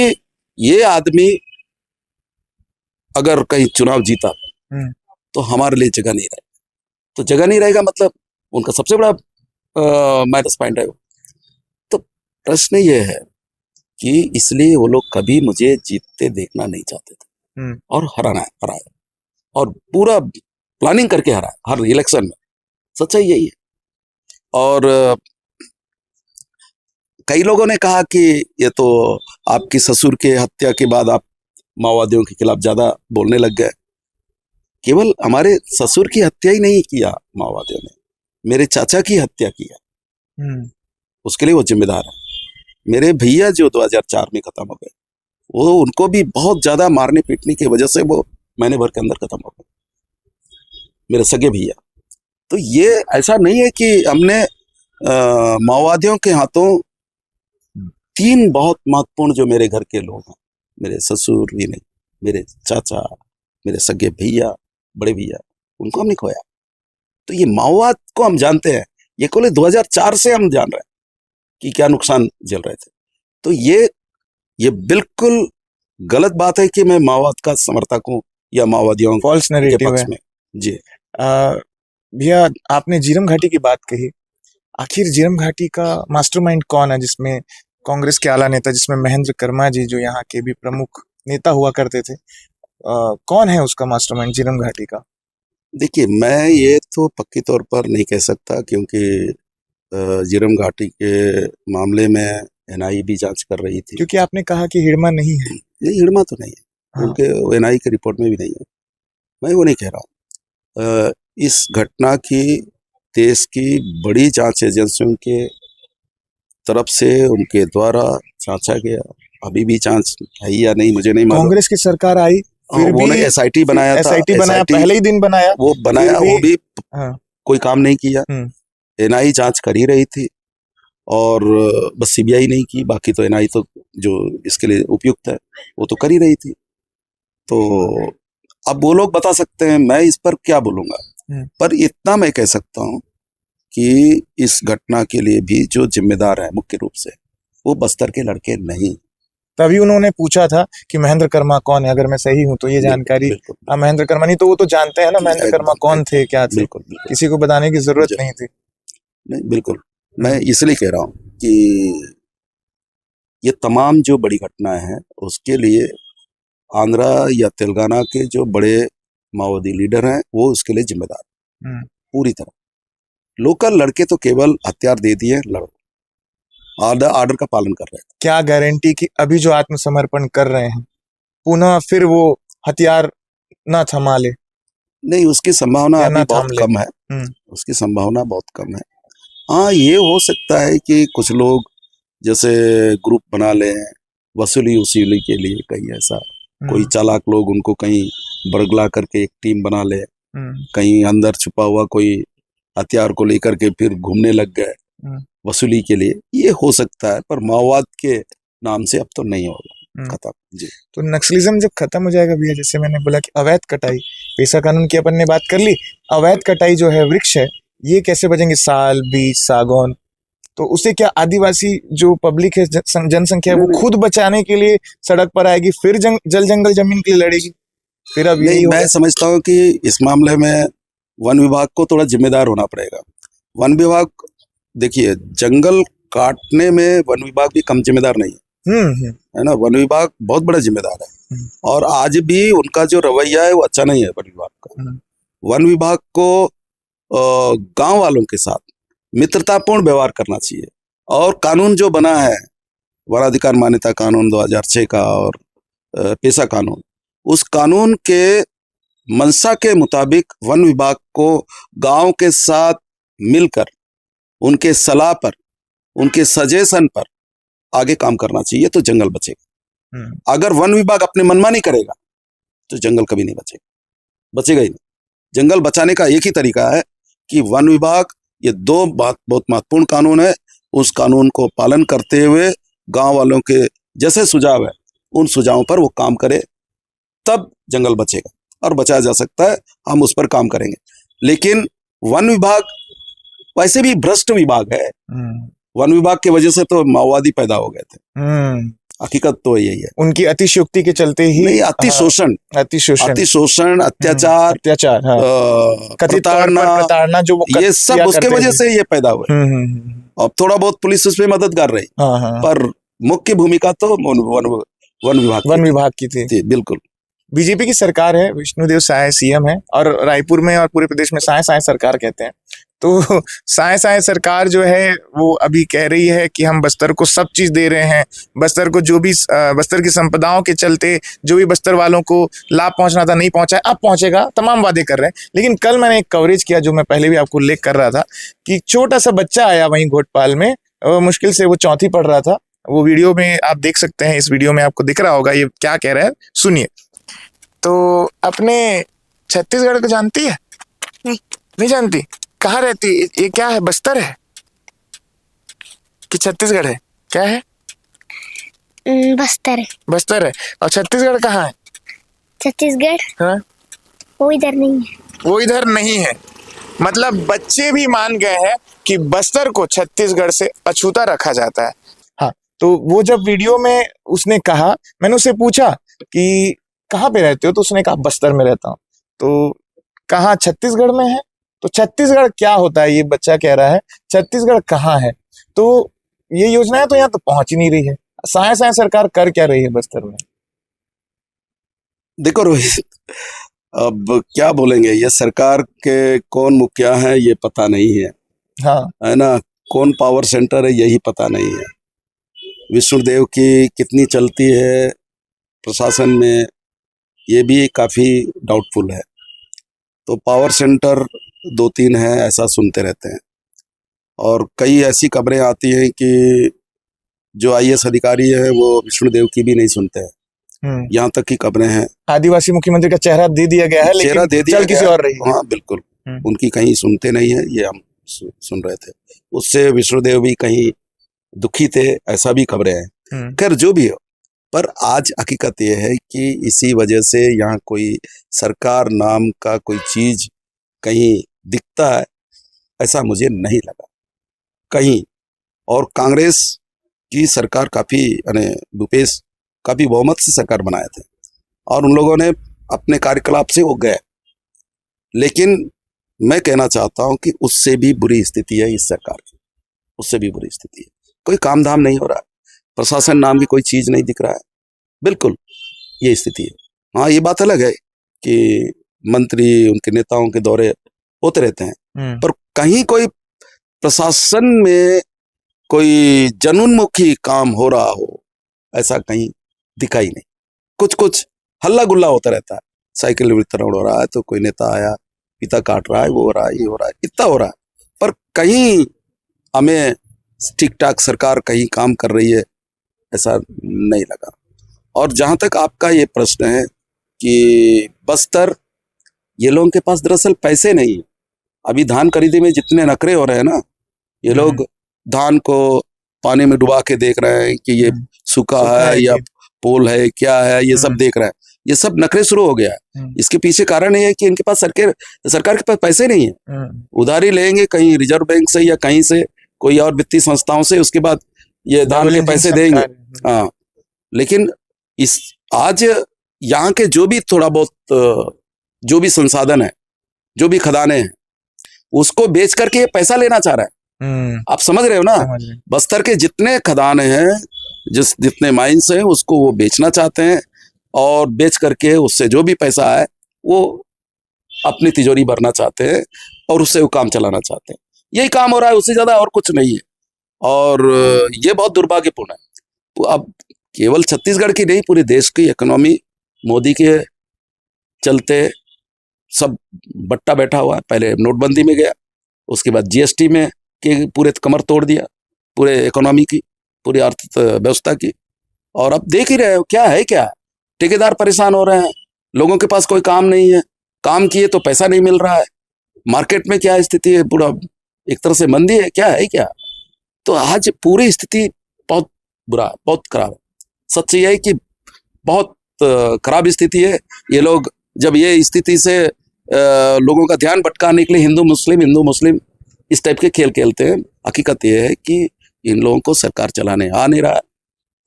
ये आदमी अगर कहीं चुनाव जीता हम्म, तो हमारे लिए जगह नहीं रहेगा। तो जगह नहीं रहेगा मतलब उनका सबसे बड़ा माइनस पॉइंट है वो। तो प्रश्न ये है कि इसलिए वो लोग कभी मुझे जीतते देखना नहीं चाहते थे हम्म, और हराया और पूरा प्लानिंग करके हराया हर इलेक्शन में। सच्चाई यही है। और कई लोगों ने कहा कि ये तो आपकी ससुर के हत्या के बाद आप माओवादियों के खिलाफ ज्यादा बोलने लग गए। केवल हमारे ससुर की हत्या ही नहीं किया माओवादियों ने, मेरे चाचा की हत्या की है, हम्म, उसके लिए वो जिम्मेदार है। मेरे भैया जो 2004 में खत्म हो गए, वो उनको भी बहुत ज्यादा मारने पीटने की वजह से वो महीने भर के अंदर खत्म हो गए, मेरे सगे भैया। तो ये ऐसा नहीं है कि हमने माओवादियों के हाथों 3 बहुत महत्वपूर्ण जो मेरे घर के लोग हैं, मेरे ससुर भी नहीं, मेरे चाचा, मेरे सगे भैया, बड़े भैया, उनको हमने खोया। तो ये माओवाद को हम जानते हैं, ये केवल 2004 से हम जान रहे हैं कि क्या नुकसान झेल रहे थे। तो ये बिल्कुल गलत बात है कि मैं माओवाद का समर्थक हूँ या माओवादियों फॉल्स के नैरेटिव पक्ष है। में। जी भैया, आपने जीरम घाटी की बात कही। आखिर जीरम घाटी का मास्टरमाइंड कौन है, जिसमें कांग्रेस के आला नेता, जिसमें महेंद्र कर्मा जी जो यहाँ के भी प्रमुख नेता हुआ करते थे, कौन है उसका मास्टरमाइंड जीरम घाटी का? देखिए, मैं ये तो पक्की तौर पर नहीं कह सकता क्योंकि जीरम घाटी के मामले में एनआई भी जांच कर रही थी। क्योंकि आपने कहा कि हिड़मा नहीं है। नहीं, हिड़मा तो नहीं है, हाँ। उनके एनआई के रिपोर्ट में भी नहीं है, मैं वो नहीं कह रहा हूँ। इस घटना की देश की बड़ी जांच एजेंसियों के तरफ से उनके द्वारा जांचा गया। अभी भी जांच है या नहीं मुझे नहीं मालूम। कांग्रेस की सरकार आई, फिर वो भी ने एसआईटी बनाया था, एसआईटी बनाया, SIT पहले ही दिन बनाया। वो बनाया, फिर भी- वो भी हाँ। कोई काम नहीं किया। हम्म, एनआई जांच कर ही रही थी और बस सीबीआई नहीं की, बाकी तो एनआई तो जो इसके लिए उपयुक्त है वो तो कर ही रही थी। तो अब वो लोग बता सकते हैं, मैं इस पर क्या बोलूंगा। पर इतना मैं कह सकता हूं कि इस घटना के लिए भी जो जिम्मेदार है मुख्य रूप से वो बस्तर के लड़के नहीं। तभी उन्होंने पूछा था कि महेंद्र कर्मा कौन है, अगर मैं सही हूं तो ये जानकारी। बिल्कुल, महेंद्र कर्मा नहीं तो वो तो जानते हैं ना महेंद्र कर्मा कौन थे, क्या थे। बिल्कुल, बिल्कुल, किसी को बताने की जरूरत नहीं थी। नहीं, बिल्कुल। मैं इसलिए कह रहा हूं कि ये तमाम जो बड़ी घटनाएं हैं उसके लिए आंध्रा या तेलंगाना के जो बड़े माओवादी लीडर हैं वो उसके लिए जिम्मेदार पूरी तरह। लोकल लड़के तो केवल हथियार दे दिए, लड़ो, ऑर्डर का पालन कर रहे हैं। क्या गारंटी कि अभी जो आत्मसमर्पण कर रहे हैं पुनः फिर वो हथियार ना थमा ले? नहीं, उसकी संभावना या अभी ना बहुत थाम ले। कम है। उसकी संभावना बहुत कम है। हाँ, ये हो सकता है कि कुछ लोग जैसे ग्रुप बना लें वसूली के लिए, कहीं ऐसा कोई चालाक लोग उनको कहीं बरगला करके एक टीम बना ले, कहीं अंदर छुपा हुआ कोई हथियार को लेकर के फिर घूमने लग गए वसूली के लिए, ये हो सकता है। पर माओवाद के नाम से अब तो नहीं होगा, खत्म। जी। तो नक्सलिज्म जब खत्म हो जाएगा भैया, जैसे मैंने बोला कि अवैध कटाई, पेशा कानून की अपन ने बात कर ली, अवैध कटाई जो है वृक्ष है, ये कैसे बचेंगे? साल, बीज, सागौन, तो उसे क्या आदिवासी जो पब्लिक है, जनसंख्या है, वो खुद बचाने के लिए सड़क पर आएगी, फिर जल जंगल जमीन के लिए लड़ेगी? फिर अब यही नहीं, होगा। मैं समझता हूँ कि इस मामले में वन विभाग को थोड़ा जिम्मेदार होना पड़ेगा। वन विभाग, देखिए, जंगल काटने में वन विभाग भी कम जिम्मेदार नहीं है ना। वन विभाग बहुत बड़ा जिम्मेदार है और आज भी उनका जो रवैया है वो अच्छा नहीं है वन विभाग का। वन विभाग को गांव वालों के साथ मित्रतापूर्ण व्यवहार करना चाहिए और कानून जो बना है, वन अधिकार मान्यता कानून 2006 का और पेशा कानून, उस कानून के मंशा के मुताबिक वन विभाग को गांव के साथ मिलकर उनके सलाह पर, उनके सजेशन पर आगे काम करना चाहिए, तो जंगल बचेगा। अगर वन विभाग अपने मनमानी करेगा तो जंगल कभी नहीं बचेगा ही नहीं। जंगल बचाने का एक ही तरीका है कि वन विभाग, ये दो बात बहुत महत्वपूर्ण कानून है, उस कानून को पालन करते हुए गांव वालों के जैसे सुझाव है उन सुझावों पर वो काम करे, तब जंगल बचेगा और बचाया जा सकता है। हम उस पर काम करेंगे। लेकिन वन विभाग वैसे भी भ्रष्ट विभाग है, वन विभाग की वजह से तो माओवादी पैदा हो गए थे। हकीकत तो यही है। उनकी अतिशयोक्ति के चलते ही नहीं, अतिशोषण, अतिशोषण, अत्याचार, अत्याचार, हाँ, कथित तौर पर प्रताड़ना जो वो ये सब किया उसके करते वजह थे। से ये पैदा हुए। अब थोड़ा बहुत पुलिस उसमें मदद कर रही, हाँ, पर मुख्य भूमिका तो वन विभाग की थी। थी। बिल्कुल। बीजेपी की सरकार है, विष्णुदेव साय सीएम है, और रायपुर में और पूरे प्रदेश में साय साय सरकार कहते हैं। तो साय साय सरकार जो है वो अभी कह रही है कि हम बस्तर को सब चीज दे रहे हैं, बस्तर को जो भी बस्तर की संपदाओं के चलते जो भी बस्तर वालों को लाभ पहुंचना था नहीं पहुंचा है, अब पहुंचेगा, तमाम वादे कर रहे हैं। लेकिन कल मैंने एक कवरेज किया जो मैं पहले भी आपको उल्लेख कर रहा था कि छोटा सा बच्चा आया वहीं घोटपाल में, मुश्किल से वो चौथी पढ़ रहा था। वो वीडियो में आप देख सकते हैं, इस वीडियो में आपको दिख रहा होगा ये क्या कह रहा है, सुनिए। तो अपने छत्तीसगढ़ को जानती है? नहीं जानती? कहाँ रहती? ये क्या है, बस्तर है कि छत्तीसगढ़ है? क्या है? बस्तर है। बस्तर है। और छत्तीसगढ़ कहाँ है? छत्तीसगढ़ हाँ, वो इधर नहीं है। वो इधर नहीं है। मतलब बच्चे भी मान गए हैं कि बस्तर को छत्तीसगढ़ से अछूता रखा जाता है। हाँ, तो वो जब वीडियो में उसने कहा, मैंने उससे पूछा कि कहाँ पे रहते हो, तो उसने कहा बस्तर में रहता हूँ। तो कहाँ, छत्तीसगढ़ में है? तो छत्तीसगढ़ क्या होता है, ये बच्चा कह रहा है छत्तीसगढ़ कहाँ है। तो ये योजनाएं तो यहाँ तो पहुंच ही नहीं रही है। साय साय सरकार कर क्या रही है बस्तर में? देखो रोहित, अब क्या बोलेंगे, ये सरकार के कौन मुखिया है ये पता नहीं है, हाँ, है ना, कौन पावर सेंटर है यही पता नहीं है, विष्णुदेव की कितनी चलती है प्रशासन में ये भी काफी डाउटफुल है। तो पावर सेंटर 2-3 है ऐसा सुनते रहते हैं, और कई ऐसी खबरें आती हैं कि जो आईएएस अधिकारी है वो विष्णुदेव की भी नहीं सुनते हैं, यहाँ तक की खबरें हैं। आदिवासी मुख्यमंत्री का चेहरा दे दिया गया है, लेकिन चल किसी और रही है। हाँ बिल्कुल, उनकी कहीं सुनते नहीं है, ये हम सुन रहे थे। उससे विष्णुदेव भी कहीं दुखी थे, ऐसा भी खबरें हैं। खैर जो भी हो, पर आज हकीकत ये है कि इसी वजह से यहाँ कोई सरकार नाम का कोई चीज कहीं दिखता है ऐसा मुझे नहीं लगा कहीं। और कांग्रेस की सरकार काफी, यानी भूपेश काफी बहुमत से सरकार बनाए थे, और उन लोगों ने अपने कार्यकलाप से वो गए। लेकिन मैं कहना चाहता हूं कि उससे भी बुरी स्थिति है इस सरकार की, उससे भी बुरी स्थिति है। कोई काम धाम नहीं हो रहा है, प्रशासन नाम की कोई चीज नहीं दिख रहा है, बिल्कुल ये स्थिति है। हाँ, ये बात अलग है कि मंत्री, उनके नेताओं के दौरे होते रहते हैं, पर कहीं कोई प्रशासन में कोई जनोन्मुखी काम हो रहा हो ऐसा कहीं दिखाई नहीं। कुछ कुछ हल्ला गुल्ला होता रहता है, साइकिल वितरण हो रहा है तो कोई नेता आया, पिता काट रहा है, वो हो रहा है, ये हो रहा है, इतना हो रहा है, पर कहीं हमें ठीक ठाक सरकार कहीं काम कर रही है ऐसा नहीं लगा। और जहां तक आपका ये प्रश्न है कि बस्तर, ये लोगों के पास दरअसल पैसे नहीं है। अभी धान खरीदी में जितने नखरे हो रहे हैं ना, ये लोग धान को पानी में डुबा के देख रहे हैं कि ये सूखा है या पोल है, क्या है, ये सब देख रहे हैं। ये सब नखरे शुरू हो गया है। इसके पीछे कारण ये है कि इनके पास सरकार के पास पैसे नहीं है, उधारी लेंगे कहीं रिजर्व बैंक से या कहीं से, कोई और वित्तीय संस्थाओं से, उसके बाद ये धान के पैसे देंगे। हाँ, लेकिन इस आज यहाँ के जो भी थोड़ा बहुत जो भी संसाधन है, जो भी खदाने हैं, उसको बेच करके ये पैसा लेना चाह रहा है। आप समझ रहे हो ना, बस्तर के जितने खदाने हैं, जितने माइंस हैं, उसको वो बेचना चाहते हैं, और बेच करके उससे जो भी पैसा है वो अपनी तिजोरी भरना चाहते हैं और उससे वो काम चलाना चाहते हैं। यही काम हो रहा है, उससे ज्यादा और कुछ नहीं है। और ये बहुत दुर्भाग्यपूर्ण है। तो अब केवल छत्तीसगढ़ की नहीं, पूरे देश की इकोनॉमी मोदी के चलते सब बट्टा बैठा हुआ है। पहले नोटबंदी में गया, उसके बाद जीएसटी में के पूरे कमर तोड़ दिया, पूरे इकोनॉमी की, पूरी अर्थव्यवस्था की। और अब देख ही रहे हो क्या है, क्या ठेकेदार परेशान हो रहे हैं, लोगों के पास कोई काम नहीं है, काम किए तो पैसा नहीं मिल रहा है, मार्केट में क्या स्थिति है, पूरा एक तरह से मंदी है, क्या है क्या। तो आज पूरी स्थिति बहुत बुरा, बहुत खराब है। सच ये है कि बहुत खराब स्थिति है। ये लोग जब ये स्थिति से लोगों का ध्यान भटकाने के लिए हिंदू मुस्लिम इस टाइप के खेल खेलते हैं। हकीकत ये है कि इन लोगों को सरकार चलाने आ नहीं रहा है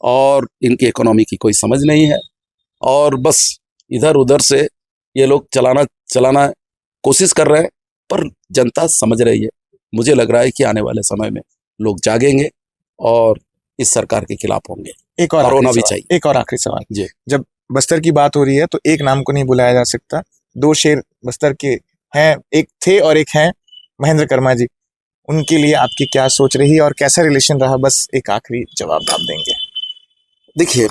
और इनकी इकोनॉमी की कोई समझ नहीं है और बस इधर उधर से ये लोग चलाना कोशिश कर रहे हैं, पर जनता समझ रही है। मुझे लग रहा है कि आने वाले समय में लोग जागेंगे और इस सरकार के खिलाफ होंगे एक और और होना भी आखिरी चाहिए। सवाल, एक और आखिरी सवाल जी। जब बस्तर की बात हो रही है तो एक नाम को नहीं बुलाया जा सकता। दो शेर बस्तर के हैं, एक थे और एक हैं महेंद्र कर्मा जी। उनके लिए आपकी क्या सोच रही और कैसा रिलेशन रहा? बस एक आखिरी जवाब आप देंगे। देखिए,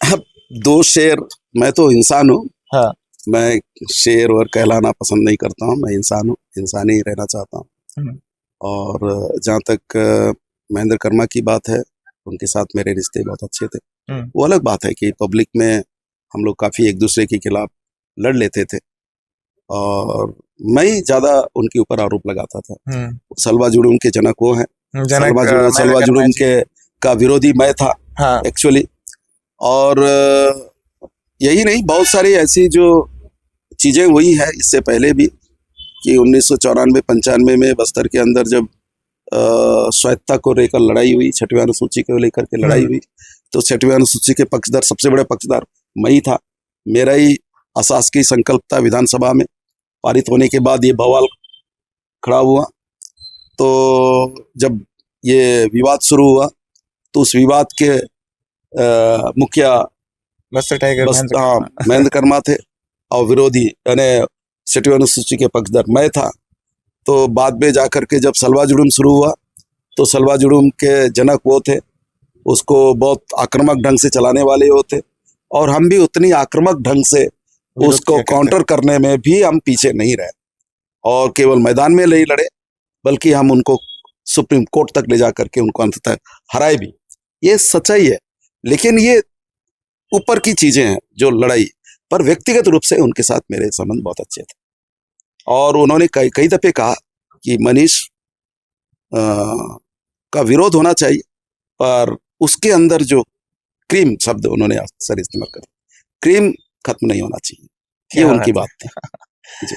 अब दो शेर, मैं तो इंसान हूँ। हाँ। मैं शेर और कहलाना पसंद नहीं करता हूँ। मैं इंसान हूँ, इंसान ही रहना चाहता हूँ। और जहाँ तक महेंद्र कर्मा की बात है, उनके साथ मेरे रिश्ते बहुत अच्छे थे। वो अलग बात है कि पब्लिक में हम लोग काफ़ी एक दूसरे के खिलाफ लड़ लेते थे और मैं ही ज़्यादा उनके ऊपर आरोप लगाता था। सलवा जुड़ूम के जनक वो हैं। सलवा जुड़ूम के का विरोधी मैं था एक्चुअली। और यही नहीं, बहुत सारी ऐसी जो चीज़ें हुई है इससे पहले भी कि 1994-95 में बस्तर के अंदर जब स्वायत्ता को लेकर लड़ाई हुई, 6वीं अनुसूची को लेकर के लड़ाई हुई, तो 6वीं अनुसूची के पक्षधर, सबसे बड़े पक्षधर मैं ही था। मेरा ही अशासकीय संकल्प था। विधानसभा में पारित होने के बाद ये बवाल खड़ा हुआ। तो जब ये विवाद शुरू हुआ तो उस विवाद के मुखिया बस्तर टाइगर महेंद्र कर्मा थे और विरोधी यानी 6वीं अनुसूची के पक्षधर मैं था। तो बाद में जाकर के जब सलवा जुड़ूम शुरू हुआ तो सलवा जुड़ूम के जनक वो थे, उसको बहुत आक्रामक ढंग से चलाने वाले वो थे और हम भी उतनी आक्रामक ढंग से उसको काउंटर करने में भी हम पीछे नहीं रहे और केवल मैदान में नहीं लड़े बल्कि हम उनको सुप्रीम कोर्ट तक ले जा करके उनको अंततः हराए भी। ये सच्चाई है, लेकिन ये ऊपर की चीजें हैं जो लड़ाई, पर व्यक्तिगत रूप से उनके साथ मेरे संबंध बहुत अच्छे थे और उन्होंने कई दफे कहा कि मनीष का विरोध होना चाहिए, पर उसके अंदर जो क्रीम शब्द उन्होंने अक्सर इस्तेमाल कर, क्रीम खत्म नहीं होना चाहिए, ये उनकी बात थी। जी।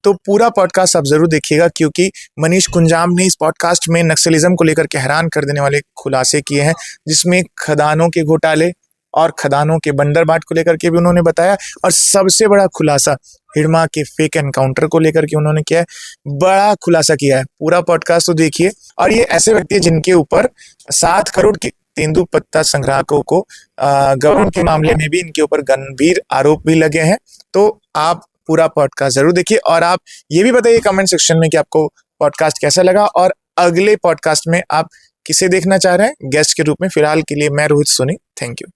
तो पूरा पॉडकास्ट आप जरूर देखिएगा क्योंकि मनीष कुंजाम ने इस पॉडकास्ट में नक्सलिज्म को लेकर के हैरान कर देने वाले खुलासे किए हैं, जिसमें खदानों के घोटाले और खदानों के बंदरबाट को लेकर के भी उन्होंने बताया और सबसे बड़ा खुलासा हिड़मा के फेक एनकाउंटर को लेकर के उन्होंने किया है। बड़ा खुलासा किया है। पूरा पॉडकास्ट तो देखिए। और ये ऐसे व्यक्ति है जिनके ऊपर 7 करोड़ के तेंदुपत्ता संग्राहकों को गबन के मामले में भी इनके ऊपर गंभीर आरोप भी लगे हैं। तो आप पूरा पॉडकास्ट जरूर देखिए और आप ये भी बताइए कमेंट सेक्शन में कि आपको पॉडकास्ट कैसा लगा और अगले पॉडकास्ट में आप किसे देखना चाह रहे हैं गेस्ट के रूप में। फिलहाल के लिए मैं रोहित सोनी, थैंक यू।